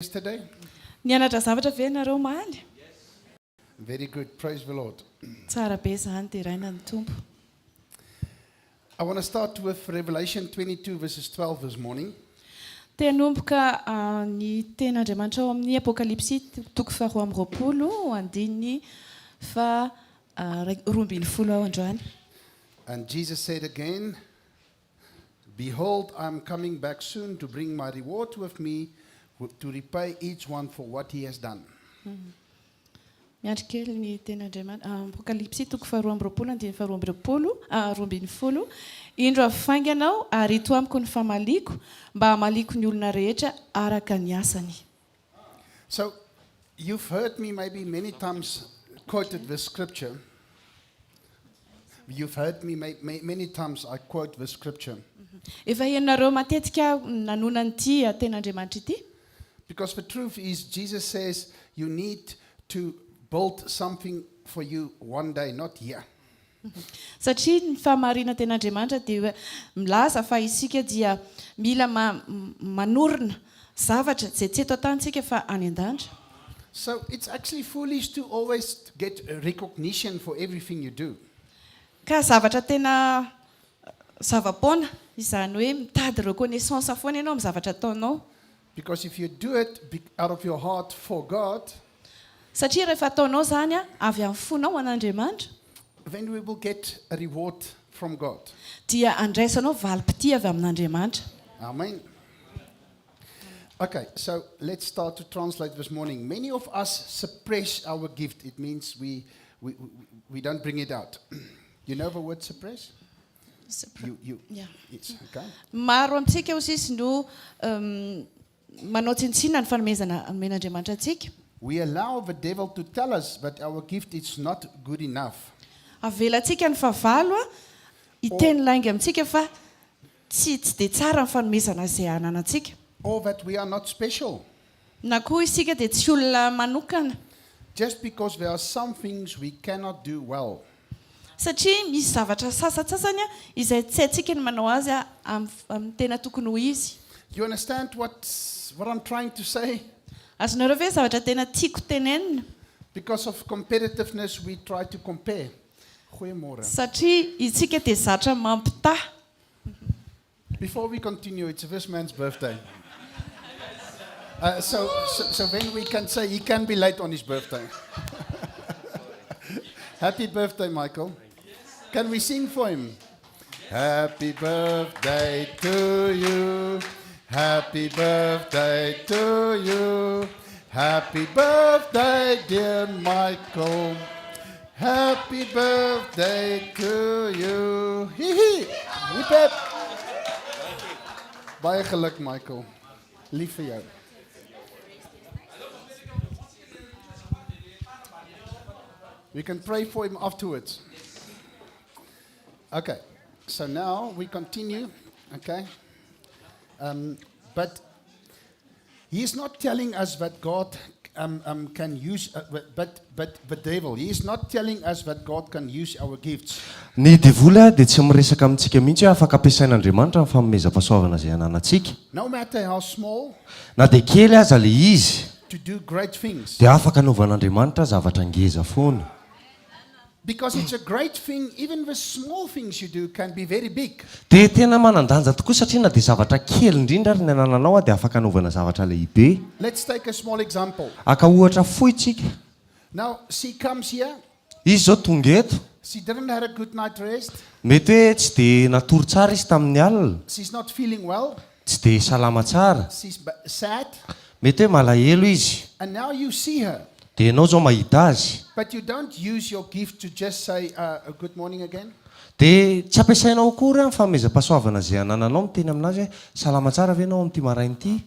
Yesterday? Nianatra zavatra ve nareo maly? Very good. Praise the Lord. Tsara be izany dia raina ny tompo. I want to start with Revelation 22 verses 12 this morning. Te hanomboka ny ten'Andriamanitra ao amin'ny Apokalipsy toko faharoa amby roapolo andininy roa ambin'ny folo ao androany. And Jesus said again, "Behold, I am coming back soon to bring my reward with me to repay each one for what he has done." Miandry kely ny ten'Andriamanitra Apokalipsy toko faharoa amby roapolo andininy faharoa amby roa ambin'ny folo. Indro avangy anao ary ito amiko ny famaliko mba hamaliko ny olona rehetra araka ny asany. So you've heard me maybe many times quoted this scripture. You've heard me many times I quote this scripture. Efa hainareo matetika nanona an'ity ten'Andriamanitra ity. Because the truth is, Jesus says you need to build something for you one day, not here. Satria ny fahamarina ten'Andriamanitra dia milaza fa isika dia mila manorina zavatra izay tsy eto an-tanintsika fa any an-danitra. So it's actually foolish to always get recognition for everything you do. Ka zavatra tena zavapoana izany hoe mitady reconnaissance foana ianao amin'ny zavatra ataonao. Because if you do it out of your heart for God, Satria rehefa ataonao zany avy amin'ny fonao an'Andriamanitra, then we will get a reward from God. dia andraisanao valim-pity avy amin'Andriamanitra. Amen. Okay, so let's start to translate this morning. Many of us suppress our gift. It means we don't bring it out. You know the word suppress? Yeah. Yes, okay. Maro amintsika ho sisy no manao tsinitsina ny fanomezana amen'Andriamanitra antsika. We allow the devil to tell us that our gift is not good enough. Avelantsika ny favalo hiteny lainga amintsika fa tsy dia tsara ny fanomezana izay ananantsika. Or that we are not special. Na koa isika dia tsy olona manokana. Just because there are some things we cannot do well. Satria misy zavatra sasatsasany izay tsy haintsika ny manao azy amin'ny tena tokony ho izy. You understand what I'm trying to say? Azonareo ve zavatra tena tiako tenenina? Because of competitiveness, we try to compare. Goeiemôre. Satria isika dia zatra mampitahy. Before we continue, it's this man's birthday. So then we can say he can be late on his birthday. Happy birthday, Michael. Can we sing for him? Happy birthday to you. Happy birthday to you. Happy birthday, dear Michael. Happy birthday to you. Hihi. Hip hip. Baie geluk, Michael. Lief vir jou. We can pray for him afterwards. Okay, so now we continue. Okay, but he is not telling us that God can use, but the devil. He is not telling us that God can use our gifts. Ny devoly dia tsy miresaka amintsika mihitsy hoe afaka ampiasain'Andriamanitra ny fanomezam-pahasoavana izay ananantsika. No matter how small, Na dia kely aza le izy, to do great things. dia afaka anaovan'Andriamanitra zavatra ngeza foana. Because it's a great thing, even the small things you do can be very big. Dia tena manandanja tokoa satria na dia zavatra kely indrindra ary ny anananao dia afaka anaovana zavatra lehibe. Let's take a small example. Aka ohatra foitsika. Now, she comes here. Izy zao tonga eto. She didn't have a good night rest. Mety hoe tsy dia natory tsara izy tamin'ny alina. She's not feeling well. Tsy dia salama tsara. She's sad. Mety hoe malahelo izy. And now you see her. Dia ianao zao mahita azy. But you don't use your gift to just say good morning again. Dia tsy ampiasainao akory amin'ny fanomezam-pahasoavana izay anananao miteny aminazy hoe salama tsara ve ianao amin'ity maraina ity?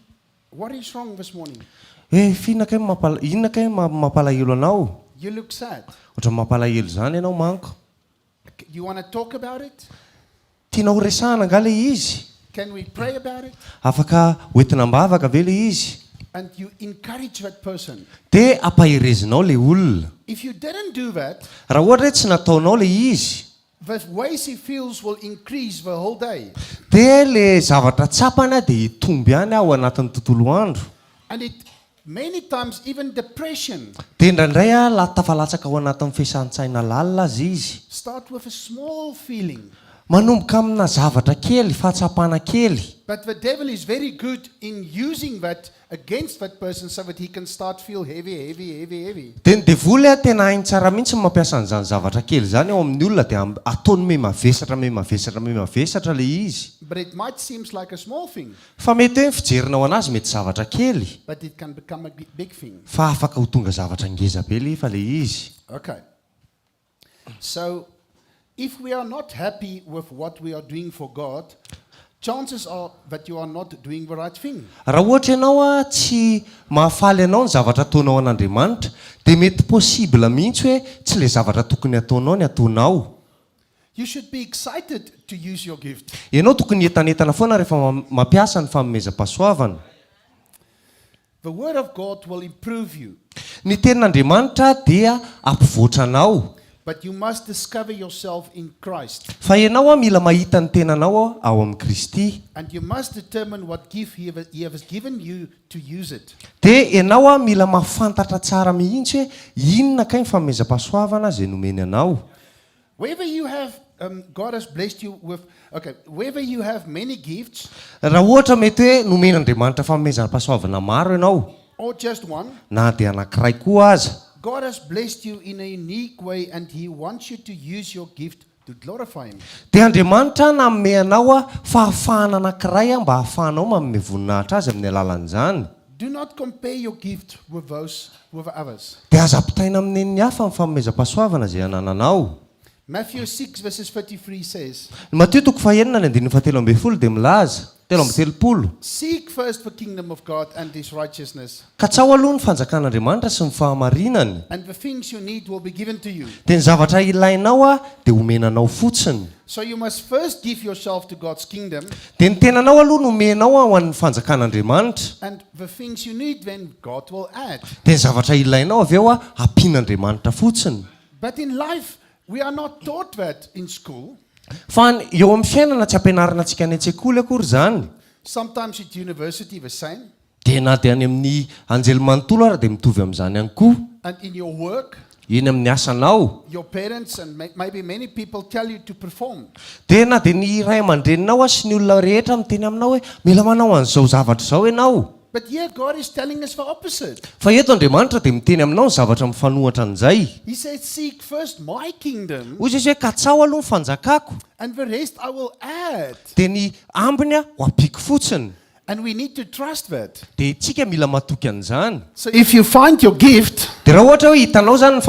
What is wrong this morning? Inona kay mampalahelo anao? You look sad. Ohatra mampalahelo zany ianao manko. You want to talk about it? Tianao resahana nga le izy. Can we pray about it? Afaka hoentina mbavaka ve le izy? And you encourage that person. Dia ampahirezinao le olona. If you didn't do that, Raha ohatra hoe tsy nataonao le izy, the ways he feels will increase the whole day. Dia le zavatra tsapana dia hitomby ihany ao anatin'ny tontolo andro. And Many times even depression. Dia indraindray a tafalatsaka ao anatin'ny fiasantsaina lalina azy izy. Start with a small feeling. Manomboka amina zavatra kely, fahatsapana kely. But the devil is very good in using that against that person so that he can start feel heavy. Dia ny devoly tena hainy tsara mihitsy ny mampiasa an'izany zavatra kely zany ao amin'ny olona dia ataony mevesatra ilay izy. But it might seem like a small thing, Fa mety hoe fijerinao anazy mety zavatra kely. but it can become a big thing. Fa afaka ho tonga zavatra ngeza be ilay ilay izy. Okay. So, if we are not happy with what we are doing for God, chances are that you are not doing the right thing. Raha ohatra ianao tsy mahafaly anao ny zavatra ataonao an'Andriamanitra, dia mety possible mihitsy hoe tsy ilay zavatra tokony ataonao ny ataonao. You should be excited to use your gift. Ianao tokony entanetana foana rehefa mampiasa ny fanomezam-pahasoavana. The Word of God will improve you, Ny tenin'Andriamanitra dia ampivoatra anao. but you must discover yourself in Christ. Fa ianao mila mahita ny tenanao ao amin'ny Kristy. And you must determine what gift He has given you to use it. Dia ianao mila mahafantatra tsara mihitsy hoe inona kay ny fanomezam-pahasoavana izay nomeny anao. Wherever you have, God has blessed you with, wherever you have many gifts, Raha ohatra mety hoe nomen'Andriamanitra fanomezam-pahasoavana maro ianao, or just one, na dia anankiray koa aza, God has blessed you in a unique way, and He wants you to use your gift to glorify Him. dia Andriamanitra nanome anao fahafahana anankiray mba hahafahanao manome voninahitra azy amin'ny alalan'izany. Do not compare your gift with others. Dia aza ampitaina amin'ny hafa ny fanomezam-pahasoavana izay anananao. Matthew 6 verses 33 says, Mateo 6:17 dia milaza 7:30. Seek first the kingdom of God and His righteousness, Katsao aloha ny fanjakan'Andriamanitra sy ny fahamarinany, and the things you need will be given to you. dia ny zavatra ilainao dia homenanao fotsiny. So you must first give yourself to God's kingdom, Dia ny tenanao aloha nomenao ho an'ny fanjakan'Andriamanitra, and the things you need then God will add. dia ny zavatra ilainao avy eo ampian'Andriamanitra fotsiny. But in life, we are not taught that in school. Fa eo amin'ny fiainana tsy ampianarina antsika any an-tsekoly akory izany. Sometimes at university the same, Dia na dia any amin'ny anjelimanontolo ary dia mitovy amin'izany ihany koa. and in your work, Eny amin'ny asanao, your parents and maybe many people tell you to perform. dia na dia ny ray aman-dreninao sy ny olona rehetra miteny aminao hoe mila manao an'izao zavatra izao ianao. But here God is telling us the opposite. Fa eto Andriamanitra dia miteny aminao ny zavatra mifanohatra an'izay. He said, seek first my kingdom, Hoy izy hoe katsao aloha ny fanjakako, and the rest I will add. dia ny ambiny ho ampiko fotsiny. And we need to trust that. Dia tsika mila matoky an'izany. So if you find your gift Dia raha ohatra hoe hitanao zany ny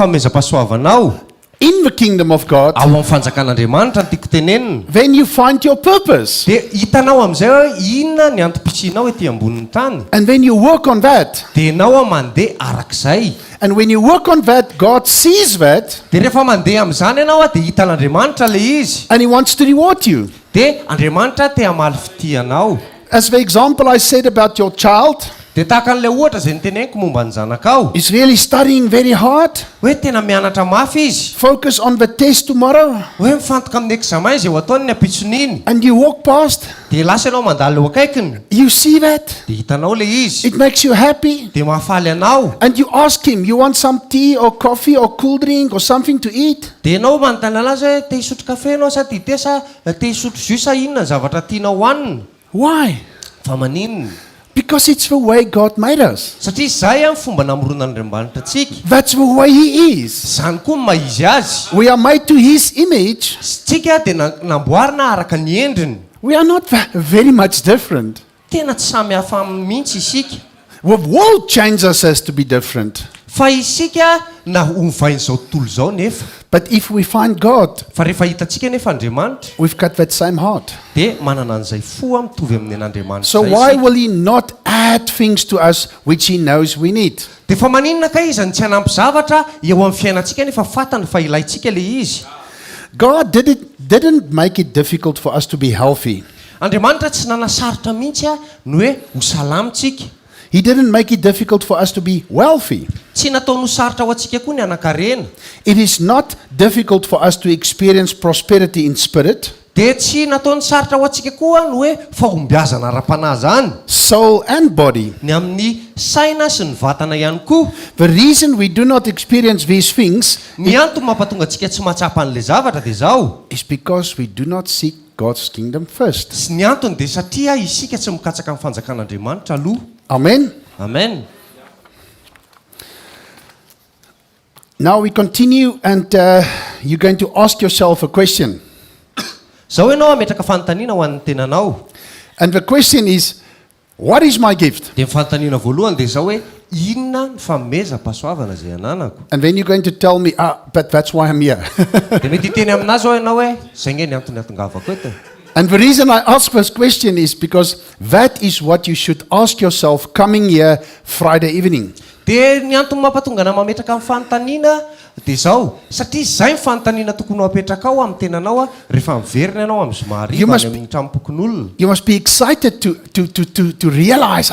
fanomezam-pahasoavanao in the kingdom of God, ao amin'ny fanjakan'Andriamanitra ny tiako tenenina, then you find your purpose. dia hitanao amin'izay hoe inona ny antom-pitsianao ety ambonin'ny tany. And then you work on that. Dia ianao mandeha arak'izay. And when you work on that, God sees that, Dia rehefa mandeha amin'izany ianao dia hitan'Andriamanitra ilay izy. and He wants to reward you. Dia Andriamanitra te hamaly fitianao. As the example I said about your child, Dia tahaka an'ilay ohatra izay niteneniko momba ny zanakao, is really studying very hard, hoe tena mianatra mafy izy, focus on the test tomorrow, hoe mifantoka amin'ny examen izy eo ataony ny ampitsoniny. and you walk past, Dia lasa ianao mandalo eo akaikiny, you see that, dia hitanao ilay izy, it makes you happy, dia mahafaly anao. and you ask him, you want some tea or coffee or cool drink or something to eat? Dia ianao manontany anazy hoe te hisotro kafe ianao sa dite sa te hisotro jus sa inona ny zavatra tianao hohanina. Why? Fa maninona? Because it's the way God made us. Satria izay ny fomba namoronan'Andriamanitra antsika. That's the way He is. Izany koa ny maha-izy azy. We are made to His image. Tsika dia namboarina araka ny endriny. We are not very much different. Tena tsy samy hafa mihitsy isika. The world changes us to be different. Fa isika na ovain'izao tontolo izao nefa. But if we find God, Fa rehefa hitantsika nefa Andriamanitra, we've got that same heart. dia manana an'izay fo mitovy amin'ny an'Andriamanitra. So why will He not add things to us which He knows we need? Dia fa maninona ka izy tsy hanampy zavatra eo amin'ny fiainantsika nefa fatany fa ilaintsika ilay izy. God didn't make it difficult for us to be healthy. Andriamanitra tsy nanasarotra mihitsy ny hoe ho salamitsika. He didn't make it difficult for us to be wealthy. Tsy nataony ho sarotra ho antsika koa ny hanan-karena. It is not difficult for us to experience prosperity in spirit. dia tsy nataony sarotra ho antsika koa no hoe fahombiazana ara-panahy zany soul and body. ny amin'ny saina sy ny vatana ihany koa. The reason we do not experience these things ny antony mampatonga antsika tsy mahatsapa an'ilay zavatra dia zao is because we do not seek God's kingdom first. sy ny antony dia satria isika tsy mikatsaka amin'ny fanjakan'Andriamanitra aloha. Amen. Amen. Now we continue, and you're going to ask yourself a question. Zao ianao ametraka fanontaniana ho an'ny tenanao. And the question is, what is my gift? Dia ny fanontaniana voalohany dia zao hoe inona ny fameza-pahasoavana izay ananako. And then you're going to tell me, but that's why I'm here. Dia mety hiteny aminazy zao ianao hoe zay nge ny antony atongavako eto. And the reason I ask this question is because that is what you should ask yourself coming here Friday evening. Dia ny antony mampatonga na mametraka amin'ny fanontaniana dia zao satria zay ny fanontaniana tokony ho apetraka ao amin'ny tenanao rehefa miverina ianao amin'ny zomariva any amin'ny tranom-pokon'olona. You must be excited to realize,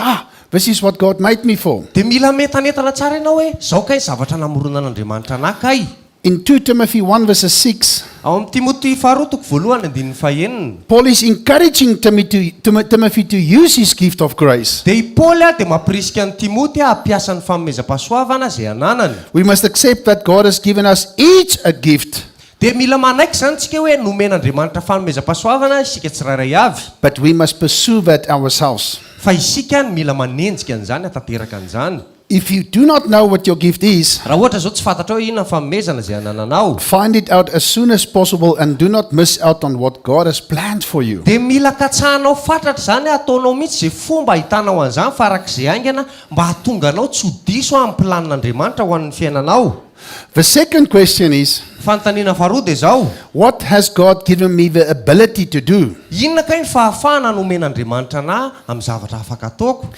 this is what God made me for. Dia mila metanetana tsara ianao hoe zao kay zavatra namoronana Andriamanitra anakay. In 2 Timothy 1 verses 6, Ao amin'ny Timoty 2:1-5 Paul is encouraging Timothy to use his gift of grace. dia i Paoly dia mampirisika ny Timoty hampiasa ny famomezam-pahasoavana izay ananany. We must accept that God has given us each a gift, Dia mila manaiky zany tsika hoe nomen'Andriamanitra fanomezam-pahasoavana isika tsirairay avy. but we must pursue that ourselves. Fa isika ny mila manenjika an'izany hatateraka an'izany. If you do not know what your gift is, Raha ohatra zao tsy fantatra hoe inona ny famomezana izay anananao, find it out as soon as possible and do not miss out on what God has planned for you. dia mila katsahanao fatratra zany ataonao mihitsy zay fomba hitanao an'izany farak'izay aingana mba hahatonga anao tsy ho diso amin'ny planin'Andriamanitra ho an'ny fiainanao. The second question is, Fanontaniana faharoa dia zao, what has God given me the ability to do? inona kay ny fahafahana nomen'Andriamanitra anahy amin'ny zavatra afaka ataoko?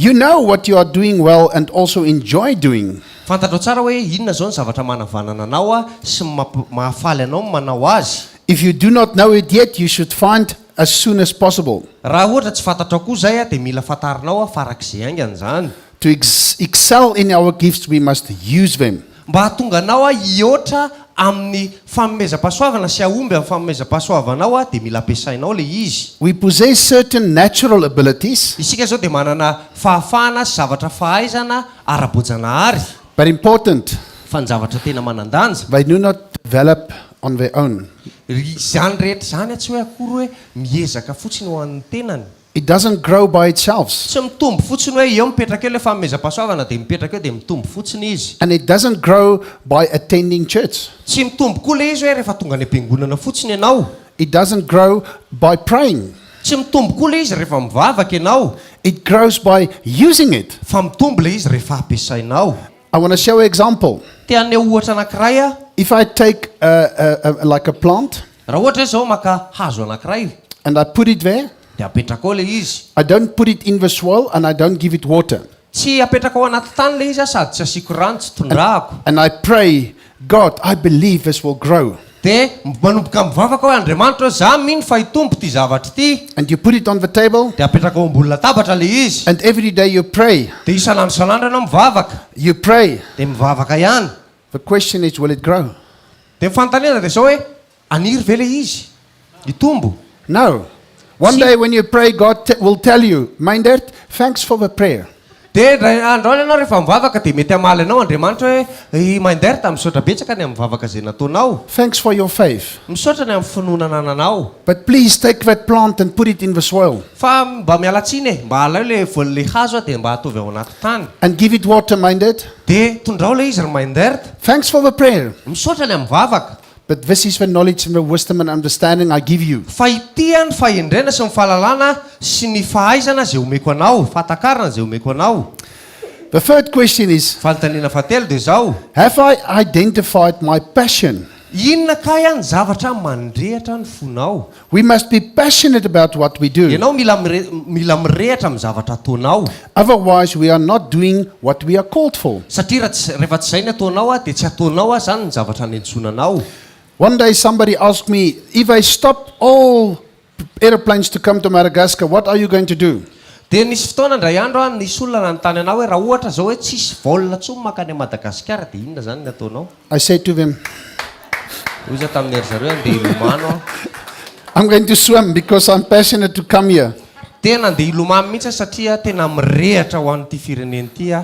You know what you are doing well and also enjoy doing. Fantatrao tsara hoe inona zao ny zavatra manavanana anao sy mahafaly anao ny manao azy. If you do not know it yet, you should find as soon as possible. Raha ohatra tsy fantatrao koa zay dia mila fantarinao farak'izay aingana zany. To excel in our gifts, we must use them. Mba hahatonga anao hihoatra amin'ny famomezam-pahasoavana sy ahomby amin'ny famomezam-pahasoavanao dia mila ampiasainao le izy. We possess certain natural abilities, Isika zao dia manana fahafahana sy zavatra fahaizana ara-boajanahary. but important, Fa ny zavatra tena manan-danja. they do not develop on their own. Zany rehetra zany tsy hoe akory hoe miezaka fotsiny ho an'ny tenany. It doesn't grow by itself, Tsy mitombo fotsiny hoe eo mipetraka eo le famomezam-pahasoavana dia mipetraka eo dia mitombo fotsiny izy. and it doesn't grow by attending church. Tsy mitombo koa le izy hoe rehefa tonga any am-piangonana fotsiny ianao. It doesn't grow by praying. Tsy mitombo koa le izy rehefa mivavaka ianao. It grows by using it. Fa mitombo le izy rehefa ampiasainao. I want to show an example. Te haneo ohatra anankiray If I take like a plant raha ohatra zao maka hazo anankiray and I put it there, dia apetraka ao le izy. I don't put it in the soil and I don't give it water. Tsy apetraka ao anaty tany le izy sady tsy asiko rano tsy tondrahako. And I pray, God, I believe this will grow. Dia manomboka mivavaka hoe Andriamanitra za mino fa hitombo ty zavatra ty. And you put it on the table, Dia apetraka ao ambony latabatra le izy. and every day you pray. Dia isanandro ianao mivavaka. You pray. Dia mivavaka ihany. The question is, will it grow? Dia fanontaniana dia zao hoe aniry ve le izy hitombo? No. One day when you pray, God will tell you, Myndert, thanks for the prayer. Dia andro ianao rehefa mivavaka dia mety hamaly anao Andriamanitra hoe Myndert misaotra betsaka ny amin'ny mivavaka izay nataonao. Thanks for your faith. Misaotra ny amin'ny finoana ananao. But please take that plant and put it in the soil Fa mba mialatsiny mba alao le voan'le hazo dia mba hatovy ao anaty tany. and give it water, Myndert. Dia tondrao le izy ry Myndert. Thanks for the prayer. Misaotra ny amin'ny mivavaka. But this is the knowledge and the wisdom and understanding I give you. Fa ity ny fahendrena sy ny fahalalana sy ny fahaizana zay omeko anao, fahatakarana zay omeko anao. The third question is, Fanontaniana fahatelo dia zao, have I identified my passion? inona kaya ny zavatra mandrehatra ny fonao? We must be passionate about what we do. Ianao mila mirehatra amin'ny zavatra ataonao. Otherwise, we are not doing what we are called for. Satria rehefa tsy izay ny ataonao dia tsy ataonao zany ny zavatra nentsonanao. One day somebody asked me, if I stop all airplanes to come to Madagascar, what are you going to do? Dia nisy fotoana indray andro nisy olona nanontany anao hoe raha ohatra zao hoe tsisy vol tsony makany Madagasikara dia inona zany ny ataonao? I said to them, Hoy izy tamin'ny ry zareo dia ilomano. I'm going to swim because I'm passionate to come here. Tena andeha ilomano mihitsy satria tena mirehatra ho an'ity fireneny ity a.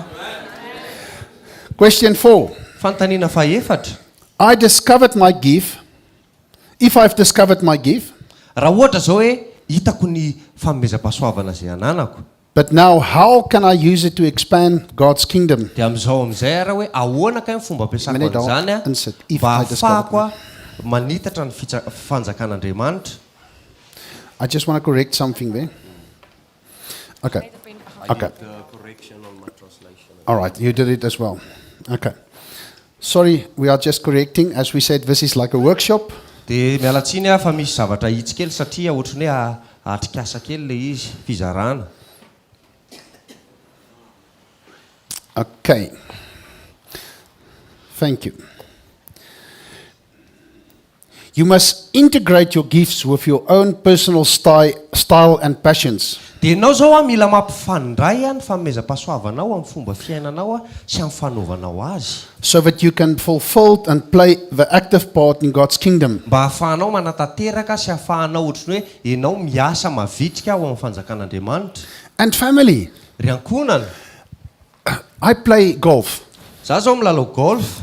Question 4. Fanontaniana fahaefatra. I discovered my gift. If I've discovered my gift, Raha ohatra zao hoe hitako ny fanomezam-pahasoavana izay ananako. but now how can I use it to expand God's kingdom? Dia amin'izao amin'izay raha hoe ahoana kay ny fomba ampiasako Minute, an'izany a insert, if mba I discovered ahafahako a manitatra ny fanjakan'Andriamanitra. I just want to correct something there. Okay. Okay. All right, you did it as well. Okay. Sorry, we are just correcting. As we said, this is like a workshop. Dia mialatsiny a fa misy zavatra hitsy kely satria ohatrany hoe atrikasa kely ilay izy fizarana. Okay. Thank you. You must integrate your gifts with your own personal style and passions. Dia ianao zao a mila mampifandray a ny fanomezam-pahasoavanao amin'ny fomba fiainanao a sy amin'ny fanaovanao azy. So that you can fulfill and play the active part in God's kingdom. Mba ahafahanao manatateraka sy ahafahanao ohatrany hoe ianao miasa mavitrika ao amin'ny fanjakan'Andriamanitra. And family. Ry ankonana. I play golf. Za zao milalao golf.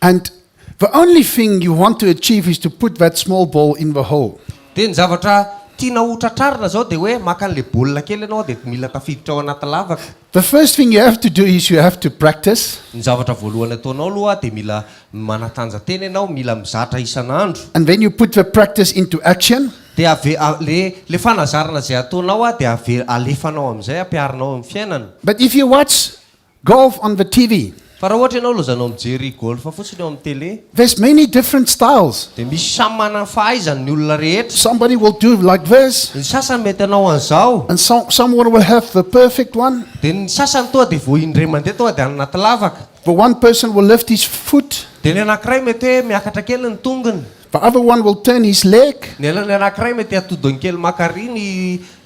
And the only thing you want to achieve is to put that small ball in the hole. Dia ny zavatra tiana ho tratrarina zao dia hoe maka an'ilay baolina kely ianao dia mila tafiditra ao anaty lavaka. The first thing you have to do is you have to practice. Ny zavatra voalohany ataonao aloha dia mila manatanjatena ianao, mila mizatra isan'andro. And then you put the practice into action. Dia le fanazarana izay ataonao a dia alefanao amin'izay ampiarinao amin'ny fiainana. But if you watch golf on the TV, Fa raha ohatra ianao lozanao mijery golf fotsiny eo amin'ny télé, there's many different styles. dia misy samy manana fahaizany ny olona rehetra. Somebody will do like this, Ny sasany mety anao an'izao. and someone will have the perfect one. Dia ny sasany toa dia vao indray mandeha toa dia anaty lavaka. The one person will lift his foot, Dia ny anankiray mety hoe miakatra kely ny tongony. the other one will turn his leg. Ny anankiray mety atodiny kely makary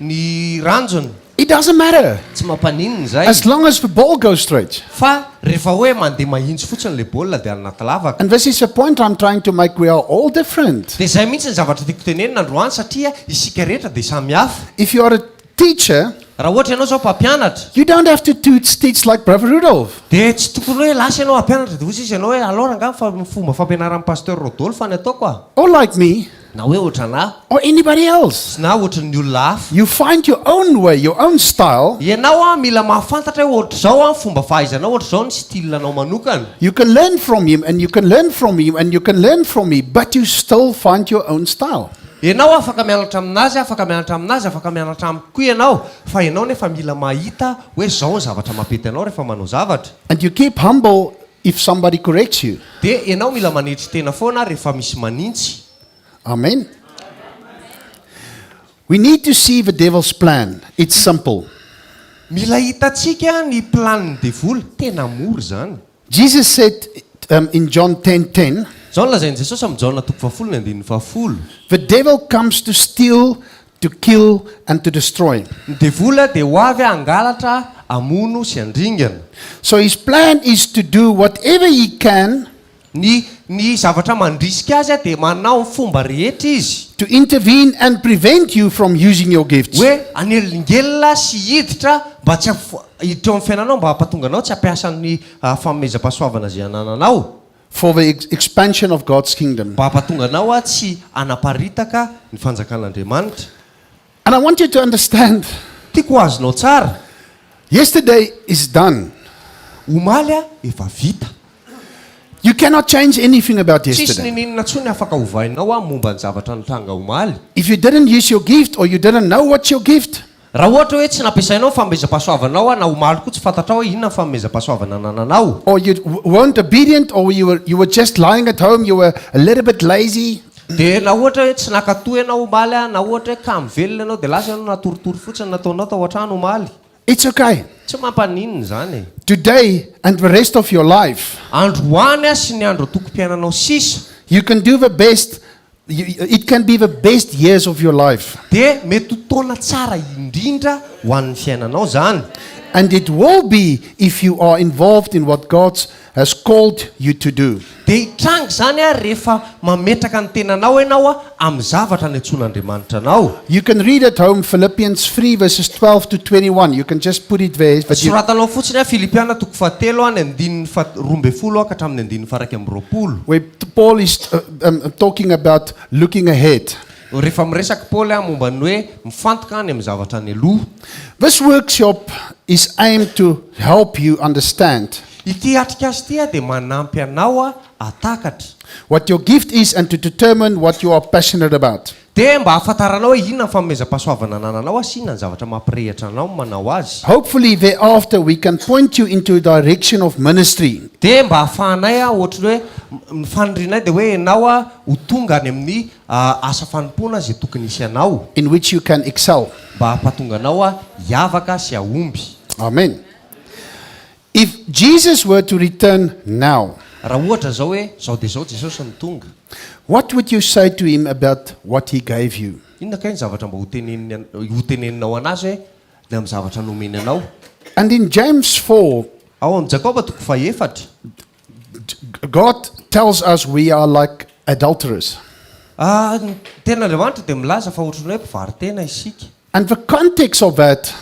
ny ranjony. It doesn't matter, Tsy mampaninona izay. as long as the ball goes straight. Fa rehefa hoe mandeha mahitsy fotsiny le baolina dia anaty lavaka. And this is the point I'm trying to make. We are all different. Dia izay mihitsy ny zavatra tiako tenenina androany satria isika rehetra dia samy hafa. If you are a teacher, Raha ohatra ianao zao mpampianatra, you don't have to teach like Brother Rudolph. dia tsy tokony hoe lasa ianao hampianatra dia ozy izy ianao hoe alora angamba fa fomba fampianaran'ny pasteur Rodolphe ny ataoko a. Or like me, Na hoe ohatranahy or anybody else. sy na ohatran'ny olona hafa. You find your own way, your own style. Ianao a mila mahafantatra hoe ohatr'izao a fomba fahaizanao, ohatr'izao ny stylenao manokana. You can learn from him, and you can learn from him, and you can learn from me, but you still find your own style. Ianao afaka mianatra aminazy, afaka mianatra aminazy, afaka mianatra amiko koa ianao, fa ianao nefa mila mahita hoe zao ny zavatra mampety anao rehefa manao zavatra. And you keep humble if somebody corrects you. Dia ianao mila manetry tena foana rehefa misy manintsy. Amen. We need to see the devil's plan. It's simple. Mila hitatsika ny planiny devoly, tena mora zany. Jesus said in John 10:10, Zao lazain'i Jesosy amin'ny Jaona 10:10, the devil comes to steal, to kill, and to destroy. ny devoly dia ho avy hangalatra, hamono sy handringana. So his plan is to do whatever he can Ny zavatra mandrisika azy dia manao fomba rehetra izy to intervene and prevent you from using your gifts. hoe anelingelina sy hiditra mba tsy hiditra eo amin'ny fiainanao mba hampatonga anao tsy hampiasa ny fanomezam-pahasoavana izay anananao, For the expansion of God's kingdom. mba hampatonga anao a tsy anaparitaka ny fanjakan'Andriamanitra. And I want you to understand, Tiako azonao tsara, yesterday is done. omaly a efa vita. You cannot change anything about Tsisy yesterday. ninina ntsony afaka hovainao a momba ny zavatra nitranga omaly. If you didn't use your gift, or you didn't know what's your gift, Raha ohatra hoe tsy nampiasainao ny fanomezam-pahasoavanao a na omaly koa tsy fantatrao hoe inona ny fanomezam-pahasoavana nananao. or you weren't obedient, or you were just lying at home, you were a little bit lazy, Dia na ohatra hoe tsy nakatoy ianao omaly a, na ohatra hoe kamo velona ianao dia lasa ianao natoritory fotsiny nataonao tao an-trano omaly. it's okay. Tsy mampaninona zany. Today and the rest of your life, Androany a sy ny andro toko-piainanao sisa you can do the best. It can be the best years of your life. dia mety ho taona tsara indrindra ho an'ny fiainanao zany. And it will be if you are involved in what God has called you to do. Dia hitrangy zany rehefa mametraka ny tenanao ianao amin'ny zavatra ny antson'Andriamanitra anao. You can read at home Philippians 3 verses 12 to 21. You can just put it there. But you, Soratanao fotsiny Filipiana 3:12 ka hatramin'ny 1:20. where Paul is talking about looking ahead. Rehefa miresaka Paoly momba ny hoe mifantoka any amin'ny zavatra ny aloha. This workshop is aimed to help you understand Ity atrik'asa ity dia manampy anao atakatra. what your gift is and to determine what you are passionate about. Dia mba ahafantaranao hoe inona ny fanomezam-pahasoavana anananao sy inona ny zavatra mampirehitra anao manao azy. Hopefully thereafter we can point you into a direction of ministry. Dia mba ahafahanay ohatran'ny hoe mifandrinay dia hoe ianao ho tonga any amin'ny asa fanompoana izay tokony hisy anao. In which you can excel. Mba hampatonga anao hiavaka sy ahomby. Amen. If Jesus were to return now, Raha ohatra zao hoe zao dia zao Jesosy ny tonga. what would you say to him about what he gave you? Inona kay ny zavatra mba hoteneninao anazy hoe dia amin'ny zavatra nomeny anao. And in James 4, Ao amin'ny Jakoba 4:4. God tells us we are like adulterers. Ny ten'Andriamanitra dia milaza fa ohatrany hoe mpivaritena isika. And the context of that,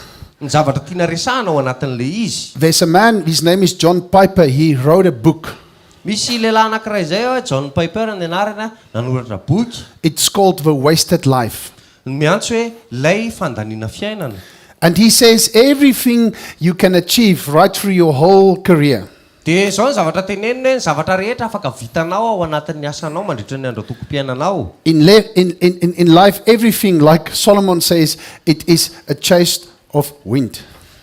Ny zavatra tiana resahana ao anatin'ilay izy. there's a man, his name is John Piper, he wrote a book. Misy lehilahy anankiray izay John Piper ny anarana nanoratra boky. It's called The Wasted Life. Miantso hoe lay fandaniana fiainana. And he says everything you can achieve right through your whole career, Dia zao ny zavatra tenenina hoe ny zavatra rehetra afaka vitanao ao anatin'ny asanao mandritra ny andro atoko-piainanao. in life, everything, like Solomon says, it is a chase of wind.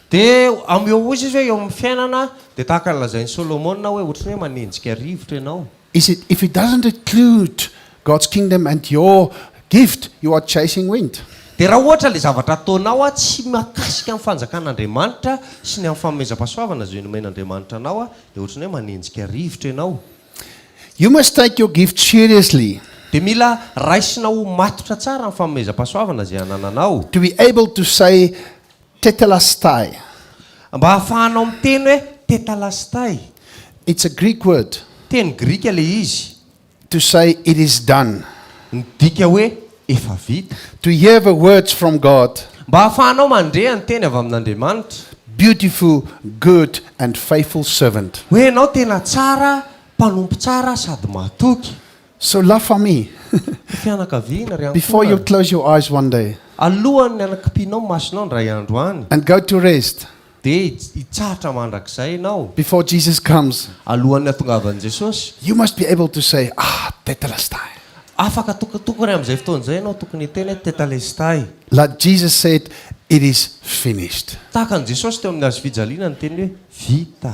Dia amin'eo ozy izy hoe eo amin'ny fiainana dia tahaka ny lazain'ny Solomona hoe ohatrany hoe manenjika rivotra ianao. If it doesn't include God's kingdom and your gift, you are chasing wind. Dia raha ohatra ilay zavatra ataonao tsy makasika amin'ny fanjakan'Andriamanitra sy ny amin'ny fanomezam-pahasoavana izay nomen'Andriamanitra anao dia ohatrany hoe manenjika rivotra ianao. You must take your gift seriously Dia mila raisinao matotra tsara amin'ny fanomezam-pahasoavana izay anananao. to be able to say tetelestai. Mba ahafahanao miteny hoe tetelestai. It's a Greek word Teny Grika ilay izy. to say it is done. Ny dika hoe efa vita. To hear the words from God, Mba ahafahanao mandre ny teny avy amin'Andriamanitra. beautiful, good, and faithful servant. Hoe ianao tena tsara, mpanompo tsara sady matoky. So la famille, Fianakaviana ry before you ankohana. close your eyes one day Alohan'ny anakimpianao masonao ny ray andro any. and go to rest, Dia hitsahatra mandrakizay ianao. before Jesus comes, Alohan'ny hatongavan'i Jesosy. you must be able to say, tetelestai. Afaka tokony amin'izay fotoan'izay ianao tokony hiteny hoe tetelestai. Like Jesus said, it is finished. Tahaka an'i Jesosy teo amin'ny hazo fijaliana ny teny hoe vita.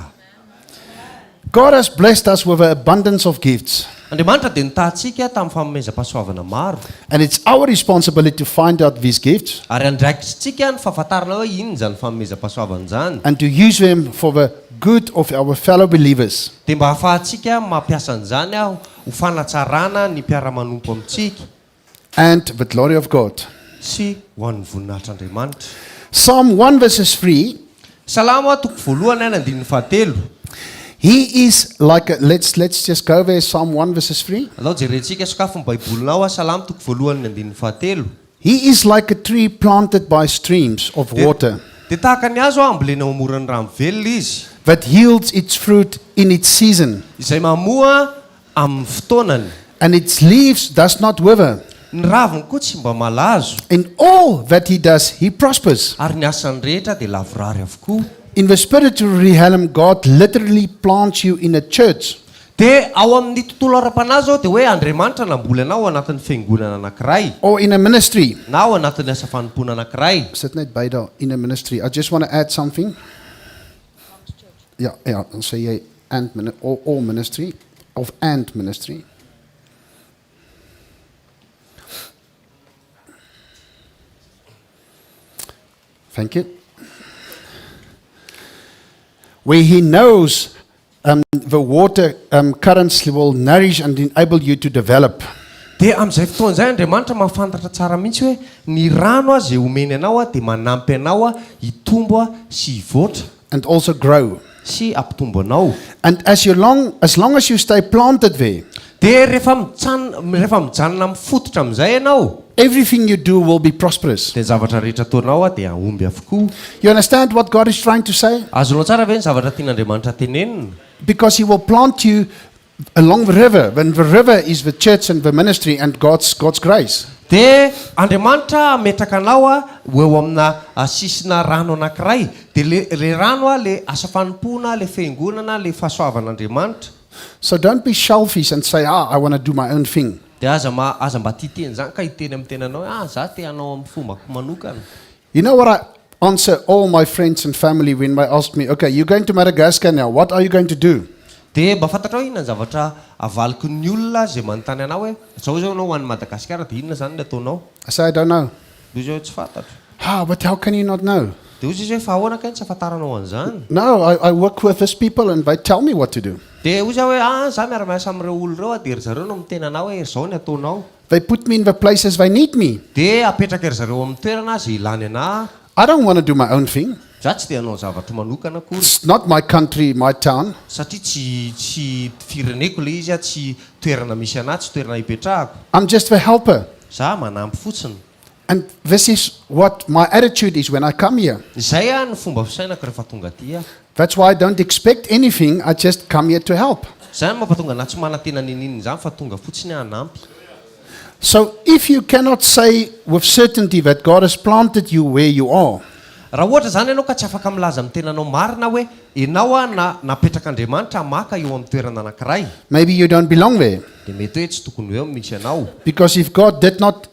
God has blessed us with an abundance of gifts. Andriamanitra dia nitahantsika tamin'ny fanomezam-pahasoavana maro. And it's our responsibility to find out these gifts Ary andraikitsika ny fahafantarana hoe inona izany fanomezam-pahasoavana izany. and to use them for the good of our fellow believers. Dia mba hahafahantsika mampiasa an'izany ho fanatsarana ny mpiara-manompo amintsika And the glory of God. sy ho an'ny voninahitr'Andriamanitra. Psalm 1 verses 3, Salamo toko voalohany any 1:7. he is like a, let's just go there, Psalm 1 verses 3. Alao jerentsika sokafo ny baibolinao Salamo toko voalohany 1:7. He is like a tree planted by streams of water Dia tahaka ny hazo ambolena mamoran'ny rano velona izy, that yields its fruit in its season, izay mamoa amin'ny fotoanany. and its leaves does not wither. Ny raviny koa tsy mba malazo, In all that he does, he prospers. ary ny asany rehetra dia lavorary avokoa. In the spiritual realm, God literally plants you in a church. Dia ao amin'ny tontolo ara-panahy zao dia hoe Andriamanitra namboly anao anatin'ny fiangonana anankiray Or in a ministry. na ao anatin'ny asa fanompoana anankiray. Sit net by daar in a ministry. I just want to add something. Yeah, I'll say or ministry of and ministry. Thank you. Where he knows the water currents will nourish and enable you to develop. dia amin'izay fotoan'izay Andriamanitra mahafantatra tsara mihitsy hoe ny rano a zay omeny anao a dia manampy anao a hitombo a sy hivoatra and also grow. sy ampitombo anao. And as long as you stay planted there, Dia rehefa mijanona mifototra amin'izay ianao, everything you do will be prosperous. dia zavatra rehetra ataonao a dia ahomby avokoa. You understand what God is trying to say? Azonao tsara ve ny zavatra tian'Andriamanitra tenenina? Because He will plant you along the river, when the river is the church and the ministry and God's grace. Dia Andriamanitra ametraka anao a eo amina sisina rano anankiray, dia le rano a le asa fanompoana, le fiangonana, le fahasoavan'Andriamanitra. So don't be selfish and say, I want to do my own thing. Dia aza mba titeny zany ka hiteny amin'ny tenanao, za te hanao amin'ny fombako manokana. You know what I answer all my friends and family when they ask me, okay, you're going to Madagascar now, what are you going to do? Dia mba fantatrao inona ny zavatra avaliko ny olona zay manontany anao hoe zao anao ho an'i Madagasikara dia inona zany ny ataonao? I say, I don't know. Dia izy hoe tsy fantatro. But how can you not know? Dia izy hoe fa ahoana kay tsy afantaranao an'izany? No, I work with these people and they tell me what to do. Dia izy hoe za miara-miasa amin'ireo olona ireo dia ry zareo no miteny anao hoe zao ny ataonao. They put me in the places they need me. Dia apetraka ry zareo amin'ny toerana zay ilany anahy. I don't want to do my own thing. Za tsy dia hanao zavatra manokana akory. It's not my country, my town. Satria tsy fireneko le izy tsy toerana misy anahy, tsy toerana hipetrahako. I'm just the helper. Za manampy fotsiny. And this is what my attitude is when I come here. Izay ny fomba fisainako rehefa tonga aty. That's why I don't expect anything. I just come here to help. Zay ny mampatonga anahy tsy manantena ninina zany fa tonga fotsiny hanampy. So if you cannot say with certainty that God has planted you where you are, raha ohatra zany ianao ka tsy afaka milaza amin'ny tenanao marina hoe ianao a napetraka Andriamanitra maka eo amin'ny toerana anankiray, maybe you don't belong there. dia mety hoe tsy tokony hoe misy anao. Because if God did not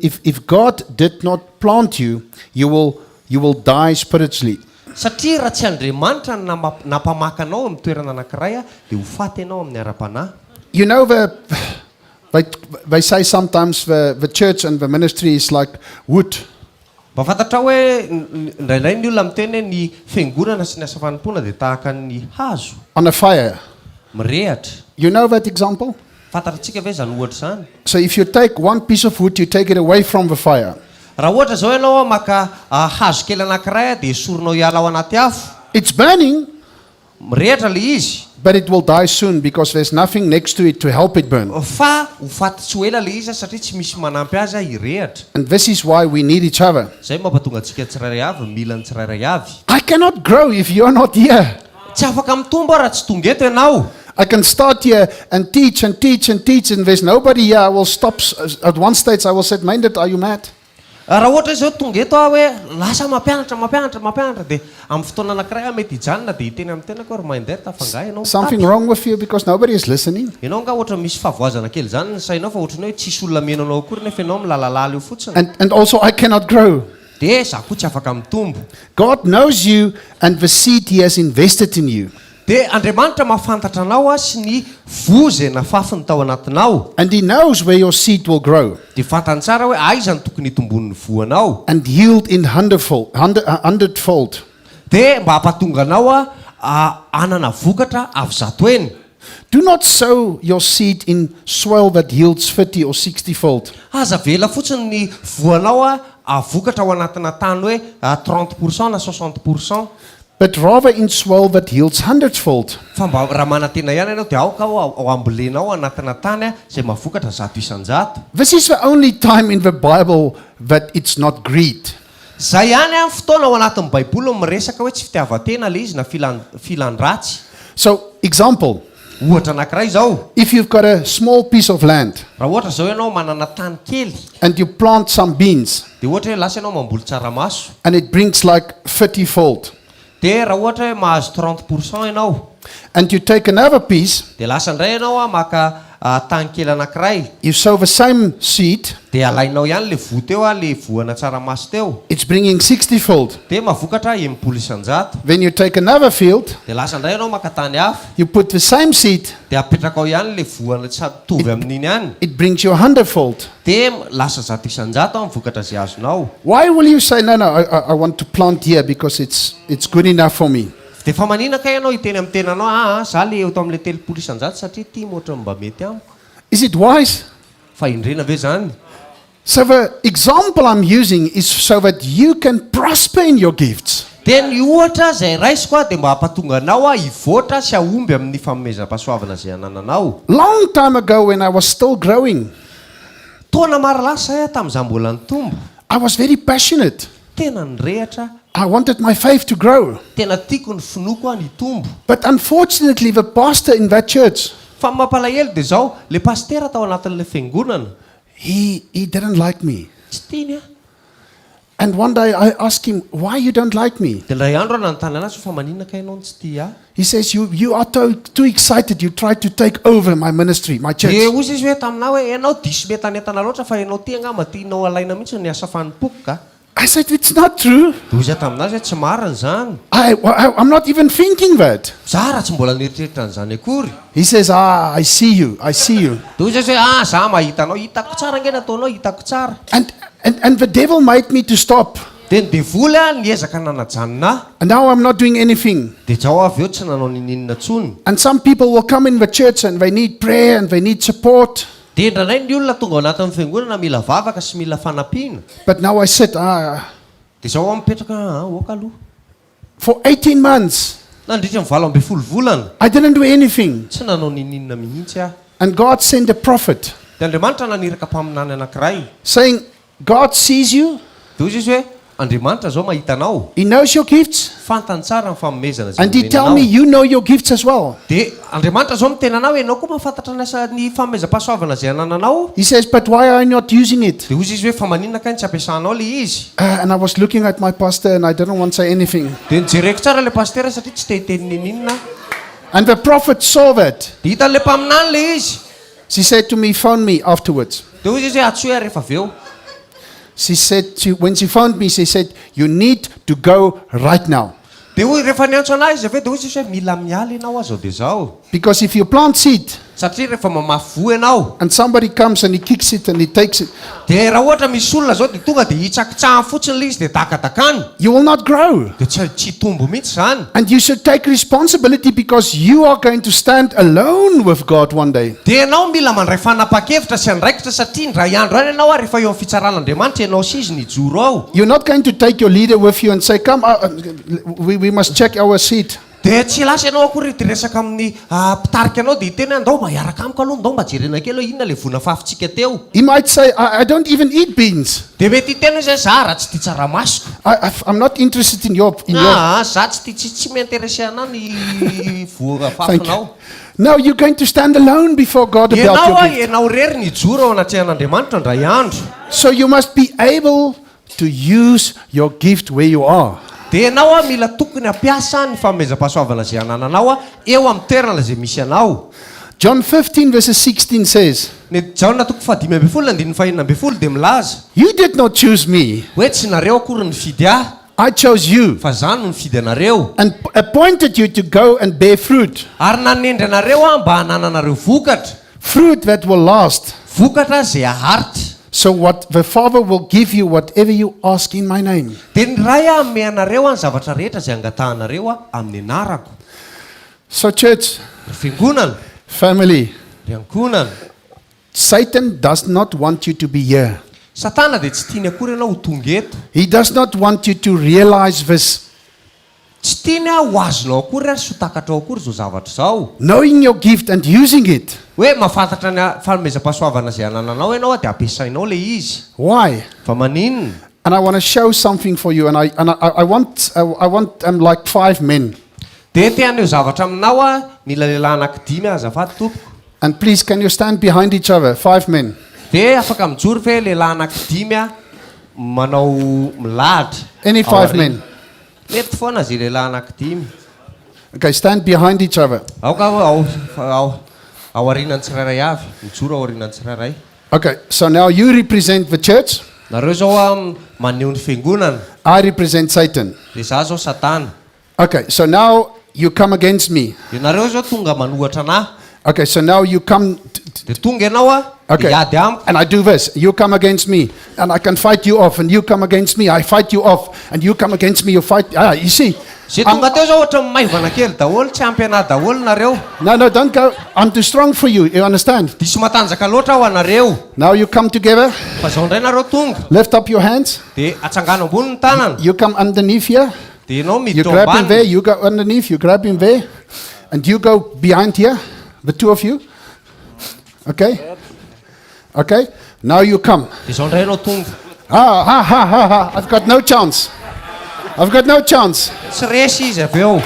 if God did not plant you, you will die spiritually. Satria raha tsy Andriamanitra napamaka anao amin'ny toerana anankiray a dia ho faty ianao amin'ny ara-panahy. You know they say sometimes the church and the ministry is like wood. Mba fantatra hoe indraindray ny olona miteny hoe ny fiangonana sy ny asa fanompoana dia tahaka ny hazo On a fire. mirehatra. You know that example? Fantatratsika ve zany ohatra zany? So if you take one piece of wood, you take it away from the fire. Raha ohatra zao ianao a maka hazo kely anankiray a dia esorinao hiala ao anaty afo, It's burning, mirehatra le izy, but it will die soon because there's nothing next to it to help it burn. fa ho faty tsy ho ela le izy satria tsy misy manampy azy hirehatra. And this is why we need each other. Zay mampatonga antsika tsirairay avy mila ny tsirairay avy. I cannot grow if you're not here. Tsy afaka mitombo raha tsy tonga eto ianao. I can start here and teach and teach and teach, and there's nobody here. I will stop. At one stage, I will say, Myndert, are you mad? Raha ohatra izy zao tonga eto aho hoe lasa mampianatra dia amin'ny fotoana anankiray mety hijanona dia hiteny amin'ny tenako ry Myndert afangahy ianao. Something wrong with you because nobody is listening. Ianao nga ohatra misy fahavoazana kely zany ny sainao fa ohatrany hoe tsisy olona menanao akory nefa ianao milalalala eo fotsiny. And also, I cannot grow. Dia za koa tsy afaka mitombo. God knows you and the seed He has invested in you. Dia Andriamanitra mahafantatra anao a sy ny vozy nafafiny tao anatinao. And He knows where your seed will grow Dia fantany tsara hoe aiza ny tokony hitombon'ny voanao. and yield in hundredfold. Dia mba hampatonga anao a anana vokatra avy zato eny. Do not sow your seed in soil that yields 30 or 60-fold. Aza vela fotsiny ny voanao a vokatra ao anatina tany hoe 30% na 60%. But rather in soil that yields hundredfold. Fa mba raha manantena ihany ianao dia aoka ao ambolenao anatina tany zay mavokatra 100 isan-jato. This is the only time in the Bible that it's not greed. Zay ihany amin'ny fotoana ao anatin'ny Baiboly no miresaka hoe tsy fitiavan-tena le izy na filan-dratsy. So, example, Ohatra anankiray zao, if you've got a small piece of land raha ohatra zao ianao manana tany kely and you plant some beans dia ohatra hoe lasa ianao mamboly tsaramaso, and it brings like 30-fold, dia raha ohatra hoe mahazo 30% ianao, and you take another piece, dia lasa indray ianao maka tany kely anankiray, you sow the same seed, dia alainao ihany le vo teo le voana tsaramaso teo, it's bringing 60-fold. dia mavokatra 70 isan-jato. Then you take another field, Dia lasa indray ianao maka tany hafa, you put the same seed, dia apetraka ao ihany le voana tsy tovy amin'iny ihany, it brings you 100-fold. dia lasa 100 isan-jato amin'ny vokatra zay azonao. Why will you say, no, I want to plant here because it's good enough for me? Dia fa manina ka ianao hiteny amin'ny tenanao za le eo to amin'le 30 isan-jato satria ty moatra mba mety amiko. Is it wise? fa indrena ve zany. So the example I'm using is so that you can prosper in your gifts. Dia ny ohatra zay raisiko a dia mba hampatonga anao a hivoatra sy ahomby amin'ny fanomezam-pahasoavana zay anananao. Long time ago when I was still growing, Taona maro lasa tamin'izaho mbola nitombo. I was very passionate. Tena nirehatra. I wanted my faith to grow. Tena tiako ny finoko a nitombo. But unfortunately, the pastor in that church, Fa mampalahelo dia zao, le pastera tao anatin'ilay fiangonana. he didn't like me. Tsy tiany a. And one day I asked him, why you don't like me? Dia iray andro nanontany anazy fa maninona ka ianao tsy tia ahy? He says, you are too excited. You try to take over my ministry, my church. Dia ozy izy hoe taminao hoe ianao diso be tanentana loatra fa ianao tia angamba tianao alaina mihitsy ny asa fanompoka ka. I said, it's not true. Dia ozy taminazy hoe tsy marina zany. I'm not even thinking that. Zaho raha tsy mbola nieritreritra an'izany akory. He says, I see you. I see you. Dia ozy izy hoe zaho mahita anao, hitako tsara nge nataonao, hitako tsara. And the devil made me to stop. Dia ny devoly a niezaka nanajanona. And now I'm not doing anything. Dia zao avy eo tsy nanao ninina tsony. And some people will come in the church and they need prayer and they need support. Dia indranay ny olona tonga ao anatin'ny fiangonana mila vavaka sy mila fanampiana. But now I sit, Dia zao aho mipetraka oka aloha. for 18 months, Nandritra ny 12 volana. I didn't do anything. Tsy nanao ninina mihitsy aho. And God sent a prophet Dia Andriamanitra naniraka mpaminany anankiray. saying, God sees you. Dia ozy izy hoe Andriamanitra zao mahita anao. He knows your gifts. Fantany tsara ny fanomezana zay And he tell nomenanao. me, you know your gifts as well. Dia Andriamanitra zao mitena anao hoe ianao koa mahafantatra ny fanomezam-pahasoavana zay anananao. He says, but why are you not using it? Dia ozy izy hoe fa maninona ka ny tsy ampiasanao le izy. And I was looking at my pastor and I didn't want to say anything. Dia nijereko tsara le pastera satria tsy te-hiteny ninina. And the prophet saw that. Dia hitan'le mpaminany le izy. She said to me, phone me afterwards. Dia ozy izy hoe atsoe rehefa avy eo. She said, when she phoned me, she said, you need to go right now. Dia hoy rehefa niantso anazy avy eo dia ozy izy hoe mila miala ianao azo dia zao. Because if you plant seed Satria rehefa mamafy voa ianao. and somebody comes and he kicks it and he takes it, Dia raha ohatra misy olona zao dia tonga dia hitsakitsahany fotsiny le izy dia takadakany. you will not grow. Dia tsy tombo mihitsy zany. And you should take responsibility because you are going to stand alone with God one day. Dia ianao mila mandray fanapa-kevitra sy andraikitra satria ndray andro any ianao rehefa eo amin'ny fitsaran'Andriamanitra ianao sy izy nijoro ao. You're not going to take your leader with you and say, come, we must check our seat. Dia tsy lasa ianao akory dia resaka amin'ny mpitarika anao dia hiteny andao mba hiaraka amiko aloha, andao mba jerena kely hoe inona le vona fafintsika teo. He might say, I don't even eat beans. Dia mety hiteny hoe zaho raha tsy tia tsaramasoko. I'm not interested in your... Zaho tsy miinteresse ana ny voa fafinao. No, you're going to stand alone before God about your gift. Ianao rery nijoro ao anatrehan'Andriamanitra ndray andro. So you must be able to use your gift where you are. Dia ianao mila tokony hampiasa ny fanomezam-pahasoavana zay anananao eo amin'ny toerana zay misy anao. John 15 verses 16 says, Ny Jaona 15:12 dia milaza you did not choose me. hoe tsy nareo akory nifidy ahy, I chose you fa zany no nifidy anareo. and appointed you to go and bear fruit. Ary nanendry anareo mba hanananareo vokatra. Fruit that will last. Vokatra zay aharitra. So what the Father will give you whatever you ask in my name. Dia ny ray ame anareo ny zavatra rehetra zay angatahanareo amin'ny anarako. So church, Fiangonana, family, fiangonana. Satan does not want you to be here. Satana dia tsy tiany akory ianao ho tonga eto. He does not want you to realize this. Tsy tiany ho azonao akory ary sy ho takatrao akory zao zavatra zao. Knowing your gift and using it. Hoe mahafantatra ny fanomezam-pahasoavana zay anananao ianao dia ampiasainao le izy. Why? Fa maninona? And I want to show something for you. And I want like 5 men. Dia te haneo zavatra aminao mila lehilahy anankidimy azafady tompoko. And please, can you stand behind each other? 5 men. Dia afaka mijoro ve lehilahy anankidimy manao milahatra. Any 5 men. Mety foana zay lehilahy anankidimy. Okay, stand behind each other. Aoka ao aorianany tsirairay avy, mijoro ao aorianany tsirairay. Okay, so now you represent the church. Nareo zao maneho ny fiangonana. I represent Satan. Dia zaho zao Satana. Okay, so now you come against me. Dia nareo zao tonga manohatra anahy. Okay, so now you come Dia tonga ianao Okay. Iady amiko. And I do this. You come against me, and I can fight you off. And you come against me, I fight you off. And you come against me, you fight. You see? Zay tonga teo zao ohatra maivana kely daholo, tsy ampy anahy daholo nareo. No, don't go. I'm too strong for you. You understand? Diso matanjaka loatra aho anareo. Now you come together. Fa zao indray nareo tonga. Lift up your hands. Dia atsangana ambony ny tanana. You come underneath here. Dia ianao You miditra grab him there. ambany. You go underneath. You grab him there. And you go behind here. The two of you. Okay? Okay? Now you come. Dia zao indray ianao tonga. I've got no chance. I've got no chance. Tsy resy izy avy eo.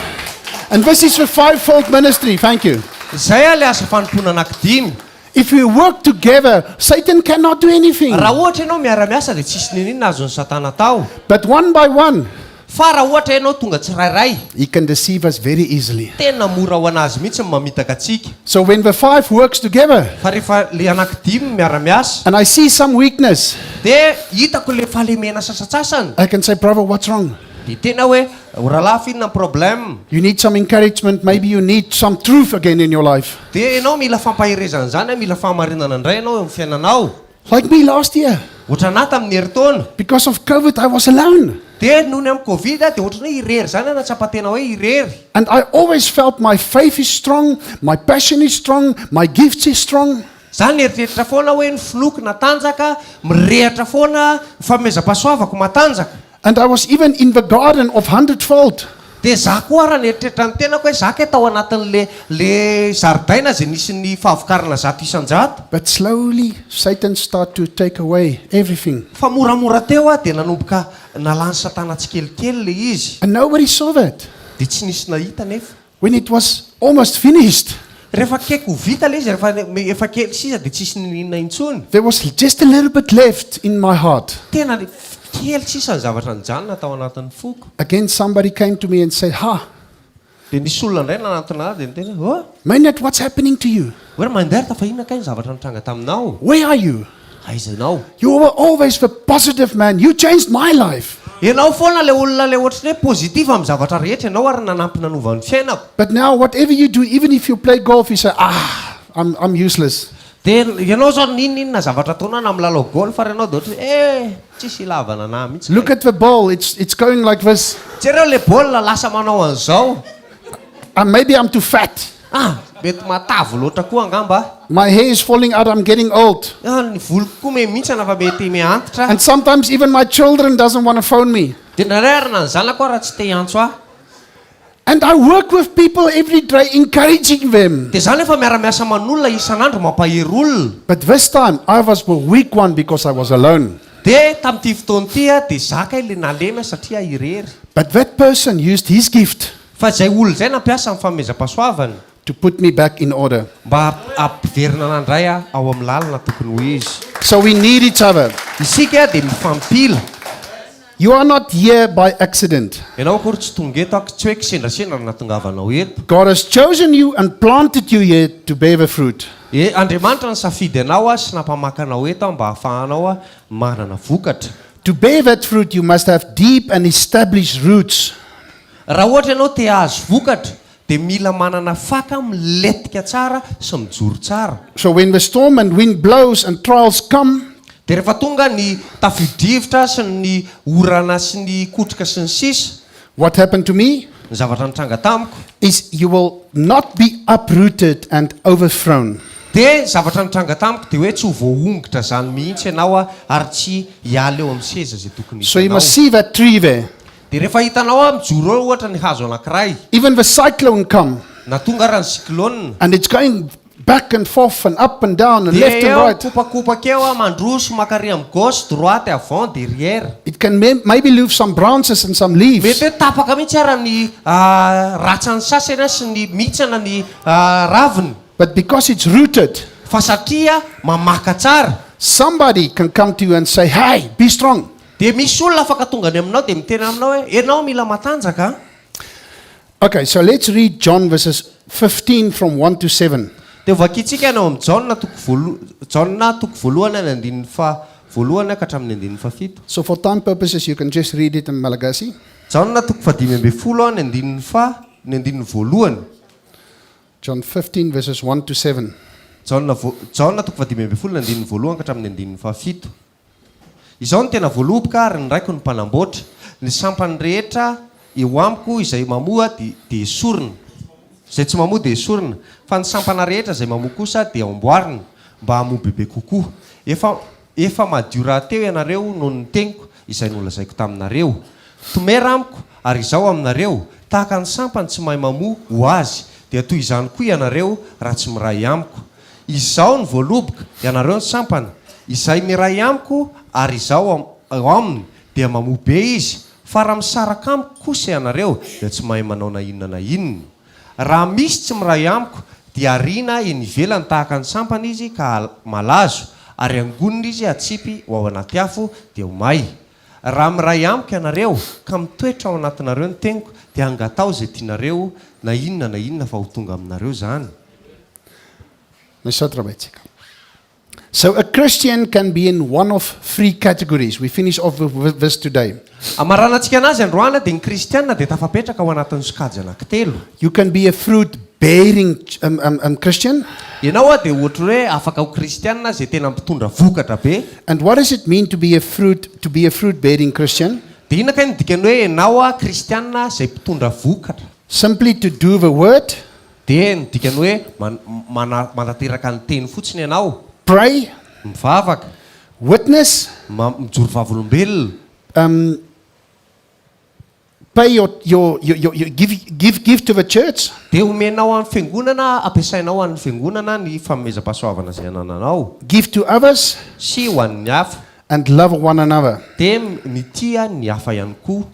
And this is the fivefold ministry. Thank you. Zay a le asa fanompona anankidimy. If we work together, Satan cannot do anything. Raha ohatra ianao miara-miasa dia tsisy ninina azon'ny satana tao. But one by one, Fa raha ohatra ianao tonga tsirairay, he can deceive us very easily. tena mora ho anazy mihitsy ny mamitaka atsika. So when the five works together, Fa rehefa le anankidimy miara-miasa, and I see some weakness, dia hitako le fahalemena sasatsasany. I can say, brother, what's wrong? Dia tena hoe rahalahy fihinana problème. You need some encouragement. Maybe you need some truth again in your life. Dia ianao mila fampaherezana zany, mila fahamarinana indray ianao amin'ny fiainanao. Like me last year. Ohatra anahy tamin'ny herintaona. Because of COVID, I was alone. Dia noho ny amin'ny Covid dia ohatra hoe irery zany natsapa-tena hoe irery. And I always felt my faith is strong, my passion is strong, my gifts is strong. Zany eritreritra foana hoe ny finoky natanjaka, mirehatra foana, famezam-pahasoavako matanjaka. And I was even in the garden of 100-fold. Dia za koa raha nieritreritra ny tenako hoe za ke tao anatin'le zaridaina zay nisy ny fahavokarana 100 isan-jato. But slowly, Satan started to take away everything. Fa moramora teo dia nanomboka nalany satana tsikelikely le izy. And nobody saw that. Dia tsy nisy nahita nefa. When it was almost finished, Rehefa keko vita le izy, efa kely sisa dia tsisy ninina intsony. there was just a little bit left in my heart. Tena kely sisa ny zavatra nijanona tao anatin'ny foko. Again, somebody came to me and said, Dia nisy olona indray nanatona dia niteny hoe, Myndert, what's happening to you? hoe Myndert fa inona kay ny zavatra nitranga taminao? Where are you? Aiza ianao? You were always the positive man. You changed my life. Ianao foana le olona le ohatrany hoe pozitiva amin'ny zavatra rehetra ianao ary nanampy nanova ny fiainako. But now, whatever you do, even if you play golf, you say, I'm useless. Dia ianao zao ninona zavatra ataonao na milalao golf fa ianao dia ohatra tsisy ilavana anahy mihitsy. Look at the ball. It's going like this. Jereo le baolina lasa manao an'izao. Maybe I'm too fat. Mety matavo loatra koa angamba. My hair is falling out. I'm getting old. Ny voloko koa mihintsana fa mety miantitra. And sometimes even my children doesn't want to phone me. Dia narerina ny zanako raha tsy te hiantso ahy. And I work with people every day, encouraging them. Dia zany efa miara-miasa aman'olona isan'andro mampahery olona. But this time, I was the weak one because I was alone. Dia tamin'ity fotoana ity dia zaka le nalema satria irery. But that person used his gift Fa zay olona zay nampiasa amin'ny famezam-pahasoavany to put me back in order. mba ampiverina anandray ao amin'ny lalina tokony ho izy. So we need each other. Isika dia mifampila. You are not here by accident. Ianao akory tsy tonga eto tsy hoe kisendrasendra natongavanao eto. God has chosen you and planted you here to bear the fruit. Andriamanitra ny safidy anao sy nampamakanao eto mba hahafahanao manana vokatra. To bear that fruit, you must have deep and established roots. Raha ohatra ianao te hahazo vokatra dia mila manana faka miletika tsara sy mijoro tsara. So when the storm and wind blows and trials come, Dia rehefa tonga ny tafio-drivotra sy ny orana sy ny kotrika sy ny sisa, what happened to me ny zavatra nitranga tamiko is you will not be uprooted and overthrown. dia zavatra nitranga tamiko dia hoe tsy ho voaongitra zany mihitsy ianao ary tsy hiala eo amin'ny seza zay tokony So you hitanao. must see that tree there. Dia rehefa hitanao mijoro eo ohatra ny hazo anankiray Even the cyclone come na tonga raha ny cyclone and it's going back and forth and up and down and left dia and eo right. kopakopaka eo mandroso makary amin'ny gauche droite avant derrière. It can maybe lose some branches and some leaves. Mety hoe tapaka mihitsy ara ny ratsany sasany sy ny mihitsana ny raviny. But because it's rooted, Fa satria mamaka tsara. somebody can come to you and say, hey, be strong. Dia misy olona afaka tonga any aminao dia miteny aminao hoe ianao mila matanjaka. Okay, so let's read John verses 15 from 1 to 7. Dia vakitsika ianao amin'ny Jaona toko voalohany ny andininy voalohany ka hatramin'ny andininy fafito. So for time purposes, you can just read it in Malagasy. Jaona toko 15 ny andininy voalohany. John 15 verses 1 to 7. Jaona 5:7 ka hatramin'ny 7. Izao no tena voaloboka ary ny raiko ny mpanamboatra. Ny sampany rehetra eo amiko izay mamoa dia esorina. Izay tsy mamoa dia esorina. Fa ny sampana rehetra izay mamoa kosa dia amboarina mba hamoa bebe kokoa. Efa madio rahateo ianareo noho ny teniko izay nolazaiko taminareo. Tomera amiko ary izao aminareo tahaka ny sampany tsy mahay mamoa ho azy dia toy izany koa ianareo raha tsy miray amiko. Izao ny voaloboka ianareo ny sampany izay miray amiko ary izao aminy dia mamoa be izy. Fa raha misaraka amiko kosa ianareo dia tsy mahay manao na inona na inona. Raha misy tsy miray amiko dia ariana eny ivelany tahaka ny sampany izy ka malazo ary angonina izy atsipy ho ao anaty afo dia ho may. Raha miray amiko ianareo ka mitoetra ao anatinareo ny teniko dia angatao izay tianareo na inona fa ho tonga aminareo zany. So a Christian can be in one of 3 categories. We finish off with this today. Amaranantsika anazy androana dia ny kristianina dia tafapetraka ao anatin'ny sokajy anankitelo. You can be a fruit-bearing Christian. Ianao dia ohatra hoe afaka ho kristianina izay tena mitondra vokatra be. And what does it mean to be a fruit-bearing Christian? Dia inona kay ny dikany hoe ianao kristianina izay mpitondra vokatra? Simply to do the word. Dia ny dikany hoe manateraka ny teny fotsiny ianao. Pray. Mivavaka. Witness. Mijoro vavolombelona. Pay your give to the church. Dia omenao amin'ny fiangonana, ampiasainao amin'ny fiangonana ny fanomezam-pahasoavana izay anananao. Give to others. Sy ho an'ny hafa. And love one another. Dia mitia ny hafa ihany koa.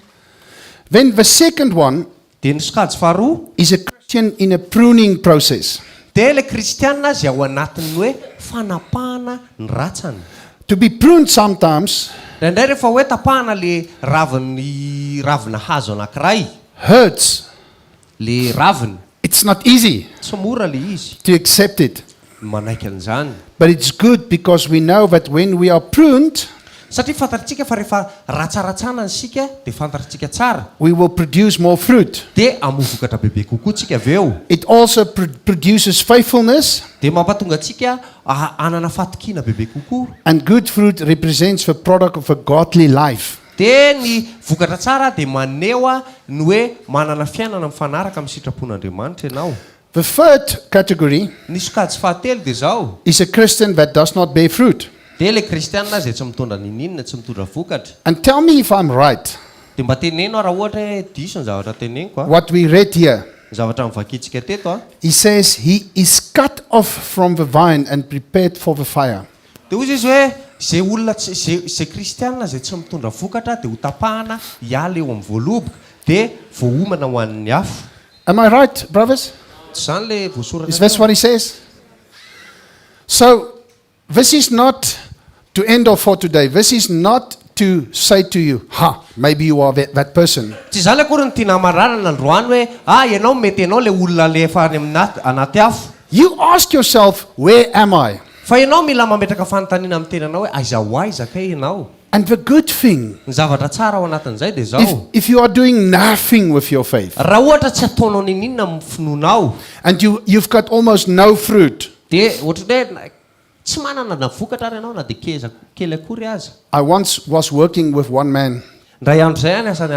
Then the second one dia ny sokajy faharoa is a Christian in a pruning process. Dia ilay kristianina izay ao anatiny hoe fanapahana ny ratsany. To be pruned sometimes Indray rehefa hoe tapahana le ravina hazo anankiray. Hurts. Le raviny. It's not easy tsy mora le izy. To accept it. Manaiky an'izany. But it's good because we know that when we are pruned, satria fantatritsika fa rehefa ratsaratsana ansika dia fantatritsika tsara. We will produce more fruit. Dia amovokatra bebe kokoa tsika avy eo. It also produces faithfulness. Dia mampatonga atsika anana fatokina bebe kokoa. And good fruit represents the product of a godly life. Dia ny vokatra tsara dia maneho ny hoe manana fiainana mifanaraka amin'ny sitrapon'Andriamanitra ianao. The third category ny sokajy fahatelo dia zao. Is a Christian that does not bear fruit. Dia le kristianina izay tsy mitondra ninina, tsy mitondra vokatra. And tell me if I'm right. Dia mba teneno raha ohatra hoe diso ny zavatra teneniko. What we read here. Zavatra mivakitsika teto. He says he is cut off from the vine and prepared for the fire. Dia hoy izy hoe zay olona zay kristianina izay tsy mitondra vokatra dia ho tapahana hiala eo amin'ny voaloboka dia voahomana ho an'ny afo. Am I right, brothers? Zany le voasoratra. Is that what he says? So this is not to end off for today. This is not to say to you, maybe you are that person. Tsy zany akory ny tiana mararana androany hoe ianao mety ianao le olona le efa any anaty afo. You ask yourself, where am I? Fa ianao mila mametraka fanontaniana amin'ny tenanao hoe aiza kay ianao. And the good thing, ny zavatra tsara ao anatin'izay dia zao. if you are doing nothing with your faith, raha ohatra tsy ataonao ninina amin'ny finoanao, and you've got almost no fruit, dia ohatra hoe tsy manana na vokatra ary ianao na dia kely akory aza. I once was working with one man. Ndray andro zay niasa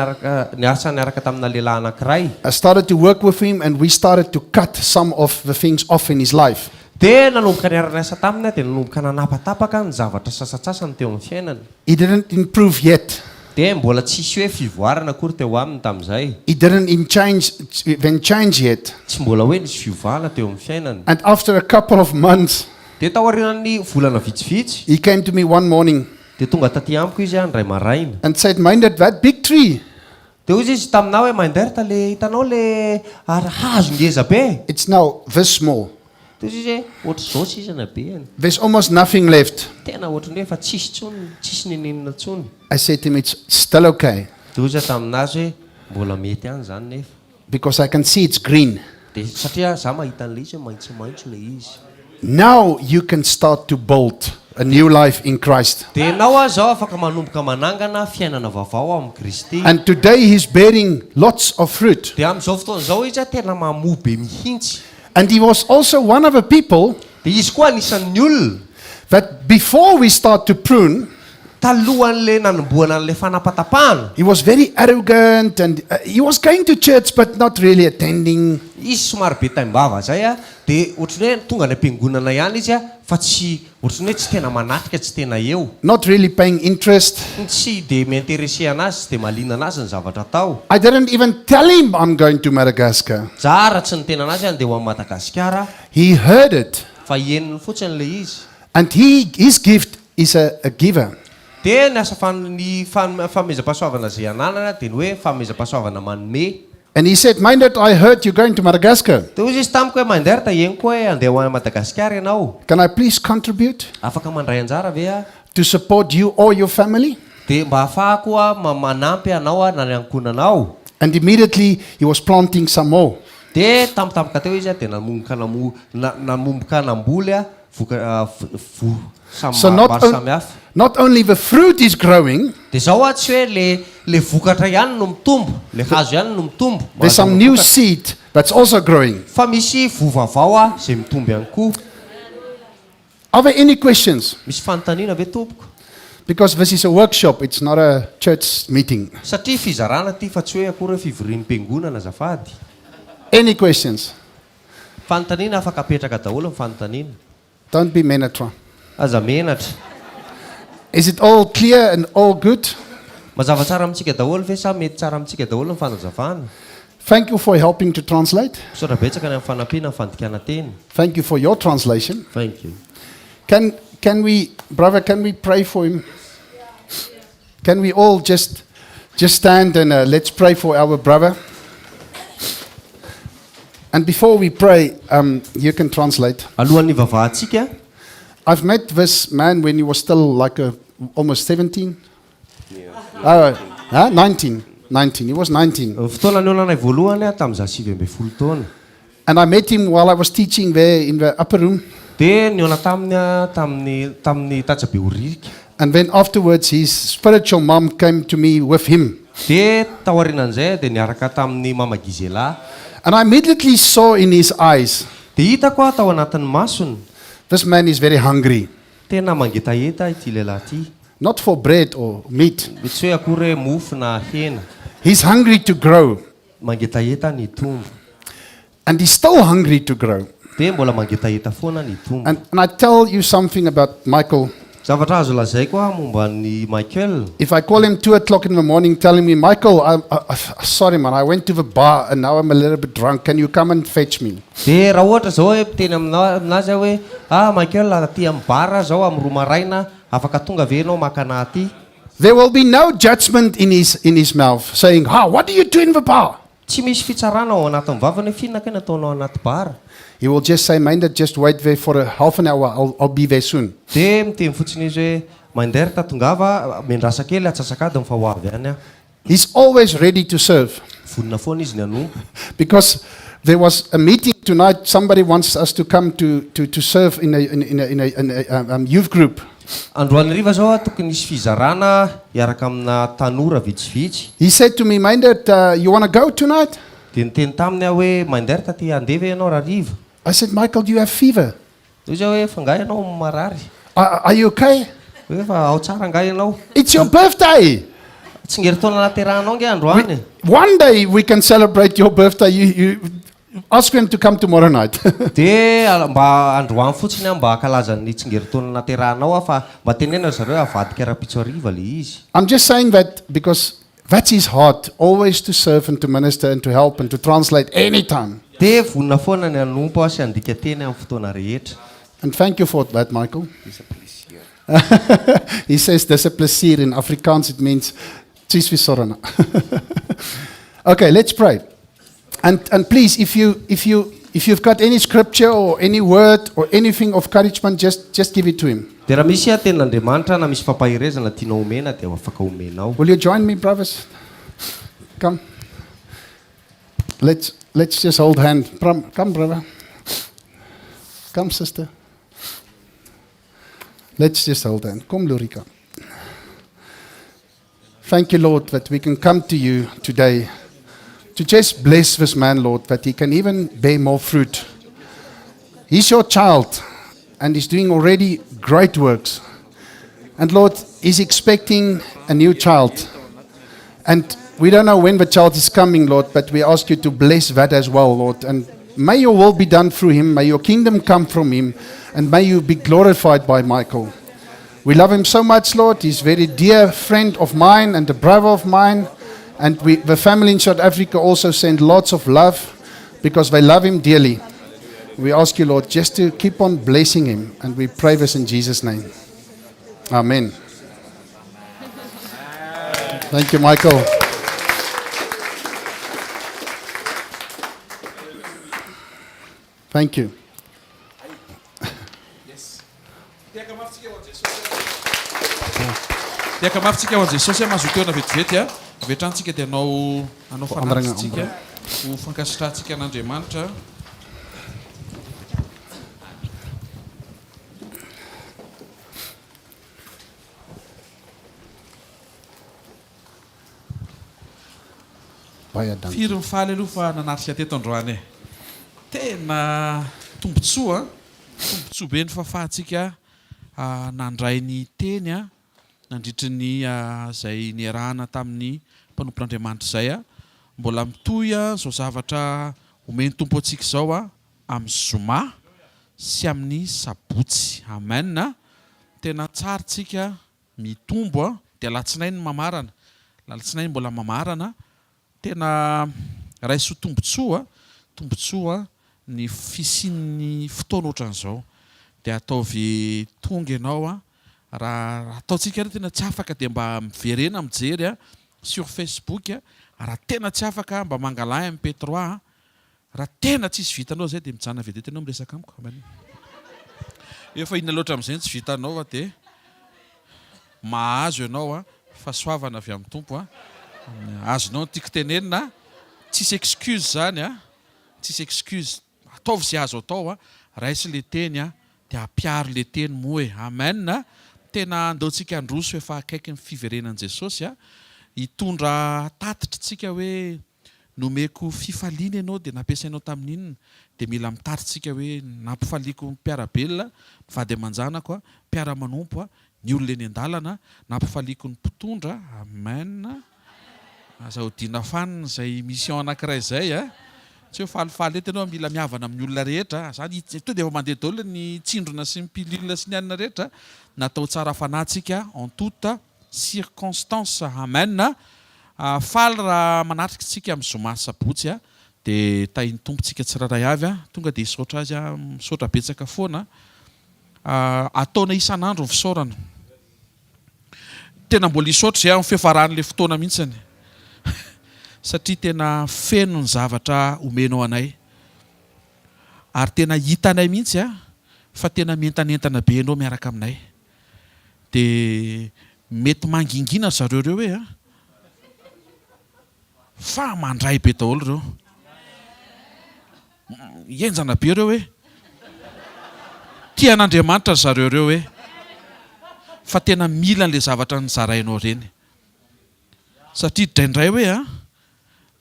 niaraka tamina lehilahy anankiray. I started to work with him and we started to cut some of the things off in his life. Dia nanomboka niara-niasa tamina dia nanomboka nanapatapaka ny zavatra sasatsasany teo amin'ny fiainany. He didn't improve yet. Dia mbola tsisy hoe fivoarana akory teo aminy tamin'izay. He didn't change yet. Tsy mbola hoe nisy fiovana teo amin'ny fiainany. And after a couple of months, dia taorian'ny volana vitsivitsy, he came to me one morning dia tonga taty amiko izy andray maraina. and said, Myndert, that big tree, dia hoy izy taminao hoe Myndert, le hitanao le hazo ngeza be. it's now this small. Dia izy hoe ohatra izao sisana be. There's almost nothing left. Tena ohatra ny hoe efa tsisy tsony, tsisy ninina tsony. I said to him, it's still okay Dia hoy izy taminazy hoe mbola mety any zany nefa. because I can see it's green. Dia satria za mahita an'ilay izy maitsomaitso le izy. Now you can start to build a new life in Christ. Dia ianao zao afaka manomboka manangana fiainana vaovao amin'ny Kristy. And today he's bearing lots of fruit. Dia amin'izao fotoana izao izy tena mamoa be mihintsy. And he was also one of the people Dia izy koa anisan'ny olona that before we start to prune, talohan'le nanomboana an'le fanapatapahana. he was very arrogant and he was going to church but not really attending. Izy somary be taimbava zay a, dia ohatrany hoe tonga any am-piangonana ihany izy a, fa tsy ohatrany hoe tsy tena manatrika, tsy tena eo. Not really paying interest. Tsy dia miinteresse anazy, tsy dia mahaliana anazy ny zavatra atao. I didn't even tell him I'm going to Madagascar. Zara tsy nitena anazy any dia ho amin'ny Madagasikara, He heard it, fa henony fotsiny le izy. and his gift is a giver. Dia ny asa famezam-pahasoavana zay ananana dia ny hoe famezam-pahasoavana manome. And he said, Myndert, I heard you're going to Madagascar. Dia hozy izy tamiko hoe Myndert, henoko hoe andeha ho any Madagasikara ianao. Can I please contribute Afaka mandray anjara ve a? to support you or your family? Dia mba ahafahako a manampy anao a na ny ankonanao. And immediately he was planting some more. Dia tampotampoka teo izy a dia nanomboka namboly a So maro samihafa. not only the fruit is growing, Dia zao a tsy hoe le vokatra ihany no mitombo, le hazo ihany no mitombo. there's some new seed that's also growing. Fa misy vovavao a izay mitombo ihany koa. Are there any questions? Misy fanontaniana ve tompoko? Because this is a workshop, it's not a church meeting. Satria fizarana ty fa tsy hoe akory hoe fivoriam-piangonana azafady. Any questions? Fanontaniana afaka apetraka daholo ny fanontaniana. Don't be menatra. Aza menatra. Is it all clear and all good? Mazava tsara amintsika daholo ve sa mety tsara amintsika daholo ny fanazavana? Thank you for helping to translate. Misaotra betsaka ny amin'ny fanampiana ny fandikana teny. Thank you for your translation. Thank you. Can we, brother, can we pray for him? Can we all just stand and let's pray for our brother? And before we pray, you can translate. Alohan'ny vavahantsika, I've met this man when he was still like almost 17. 19. He was 19. fotoana ny olana voalohany a tamin'izaho 20 taona. And I met him while I was teaching there in the upper room. Dia niona tamin'ny tatsabe oririka. And then afterwards, his spiritual mom came to me with him. Dia taorianan'izay dia niaraka tamin'ny mama Gizela. And I immediately saw in his eyes, Dia hitako a tao anatin'ny masony, this man is very hungry. tena mangetaheta ity lehilahy ity. Not for bread or meat. Mety hoe akory hoe mofo na hena. He's hungry to grow. Mangetaheta ny tombo. And he's still hungry to grow. Dia mbola mangetaheta foana ny tombo. And I tell you something about Michael. Zavatra azo lazaiko a momba ny Michael. If I call him 2 o'clock in the morning telling me, Michael, sorry man, I went to the bar and now I'm a little bit drunk. Can you come and fetch me? Dia raha ohatra zao hoe teny aminazy aho hoe Michael aty amin'ny bara zao amin'ny roa maraina afaka tonga ve ianao maka anahy aty. There will be no judgment in his mouth saying, what do you do in the bar? Tsy misy fitsarana ao anatin'ny vavany hoe fihinana kena ataonao anaty bara. He will just say, Myndert, just wait there for half an hour. I'll be there soon. Dia miteny fotsiny izy hoe Myndert tongava mendrasa kely atsasakady fa ho avy any aho. He's always ready to serve. Vonona foana izy ny anompo. Because there was a meeting tonight. Somebody wants us to come to serve in a youth group. Androany riva zao a tokony nisy fizarana hiaraka amina tanora vitsivitsy. He said to me, Myndert, you want to go tonight? Dia niteny taminy aho hoe Myndert ty andeha ve ianao raha riva? I said, Michael, do you have fever? Izy aho hoe fa nga ianao marary. Are you okay? Hoe fa ao tsara nga ianao. It's your birthday. Tsingerin-taona naterahanao nge androany. One day we can celebrate your birthday. You ask them to come tomorrow night. Dia mba androany fotsiny mba hakalaza ny tsingerin-taona naterahanao fa mba tenena zareo avadika raha-pitso hariva le izy. I'm just saying that because that's his heart, always to serve and to minister and to help and to translate anytime. Dia vonona foana ny anompo sy andika teny amin'ny fotoana rehetra. And thank you for that, Michael. He says, dis 'n plesier. In Afrikaans it means, "Tsis visorana." Okay, let's pray. And please, if you've got any scripture or any word or anything of encouragement, just give it to him. Dia raha misy tenin'Andriamanitra na misy fampahirezana tianao omena dia afaka omenao. Will you join me, brothers? Come. Let's just hold hand. Come, brother. Come, sister. Let's just hold hand. Come, Lurika. Thank you, Lord, that we can come to you today to just bless this man, Lord, that he can even bear more fruit. He's your child, and he's doing already great works. And Lord, he's expecting a new child. And we don't know when the child is coming, Lord, but we ask you to bless that as well, Lord. And may your will be done through him, may your kingdom come from him, and may you be glorified by Michael. We love him so much, Lord. He's a very dear friend of mine and a brother of mine. And the family in South Africa also send lots of love because they love him dearly. We ask you, Lord, just to keep on blessing him. And we pray this in Jesus' name. Amen. Thank you, Michael. Thank you. Dia kamafitsika ho Jesosy mazotoana vetivety vetrantsika dia anao fanatritsika ho fankasitrahantsika an'Andriamanitra. Firy mifaly aloha fa nanatrika teto androany e. Tena tombotsoa be ny fahafahantsika nandray ny teny nandritry ny izay niarahana tamin'ny mpanompon'Andriamanitra izay mbola mitohy izao zavatra omeny tompo antsika izao amin'ny zoma sy amin'ny sabotsy. Amen. Tena tsara tsika mitombo dia alatsinainy mamarana. Alatsinainy mbola mamarana. Tena raiso tombotsoa ny fisian'ny fotoana ohatran'izao dia ataovy tonga ianao raha ataontsika tena tsy afaka dia mba miverena mijery sur Facebook raha tena tsy afaka mba mangalay MP3 raha tena tsisy vitanao zay dia mijanona vedety ianao miresaka amiko. Amen. Efa inona loatra amin'izay tsy vitanao dia mahazo ianao fahasoavana avy amin'ny tompo azonao tiako tenenina tsisy excuse zany tsisy excuse ataovy sy azo atao raisy le teny dia apiaro le teny moe. Amen. Tena andeontsika androso efa akaiky ny fiverenan'i Jesosy hitondra tatitra tsika hoe nomeko fifaliana ianao dia nampiasainao tamin'inona dia mila mitatitsika hoe nampifaliako mpiarabelona vady aman-janako mpiaramanompo ny olona eny an-dalana nampifaliako ny mpitondra. Amen. Azaho dina fanina izay mission anankiray izay tsy hoe falifaly eto ianao mila mihavana amin'ny olona rehetra zany to dia efa mandeha daholo ny tsindrona sy ny pilule sy ny anina rehetra natao tsara fanahintsika en toute circonstance. Amen. Faly raha manatrika tsika amin'ny zoma sabotsy dia tahiny tompontsika tsiraray avy tonga dia hisaotra azy misaotra betsaka foana ataona isan'andro ny fisaorana. Tena mbola hisaotra izay amin'ny fiafaran'ilay fotoana mihitsiny satria tena feno ny zavatra omenao anay ary tena hitanay mihitsy fa tena mentanentana be ianao miaraka aminay dia mety mangingina zareo reo hoe fa mandray be daholo reo enjana be reo hoe tia an'Andriamanitra zareo reo hoe fa tena mila n'ilay zavatra nyzarainao reny satria draindray hoe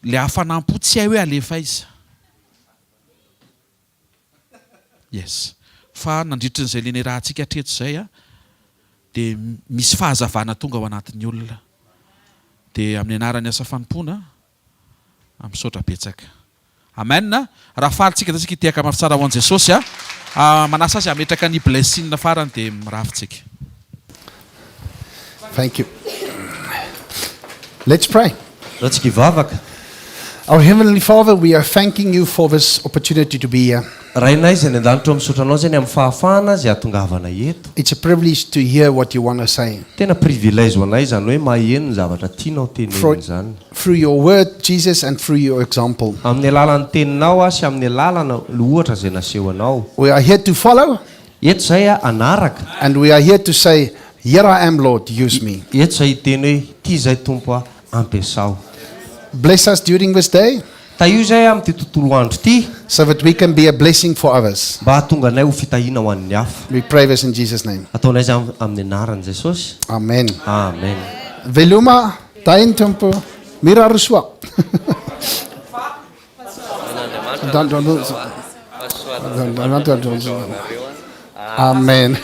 le hafanampo tsy hay hoe alefa iza. Yes. Fa nandritra n'izay leny rahantsika hatreto izay dia misy fahazavana tonga ao anatin'ny olona dia amin'ny anaran'ny asa fanompoana misaotra betsaka. Amen. Raha falitsika dia tsika itiaka mafy tsara ho an'i Jesosy manasa azy ametraka ny blessing farany dia mirafitsika. Thank you. Let's pray. Let's give vavaka. Our Heavenly Father, we are thanking you for this opportunity to be here. Rainay izay ny an-danitra misaotranao zany amin'ny fahafahana izay hatongavana eto. It's a privilege to hear what you want to say. Tena privilège ho anay zany hoe maheno ny zavatra tianao tenenina zany. Through your word, Jesus, and through your example. Amin'ny alalan'ny teninao sy amin'ny alalana ohatra izay naseho anao. We are here to follow. Eto izay anaraka. And we are here to say, here I am, Lord, use me. Eto izay hiteny hoe ty izay tompo ampiasao. Bless us during this day. Taio izay amin'ny tontolo andro ty. So that we can be a blessing for others. Mba hatonga anay ho fitahiana ho an'ny hafa. We pray this in Jesus' name. Ataonay izay amin'ny anaran'i Jesosy. Amen. Amen. Veluma, tain tempo, miraruswa. Amen.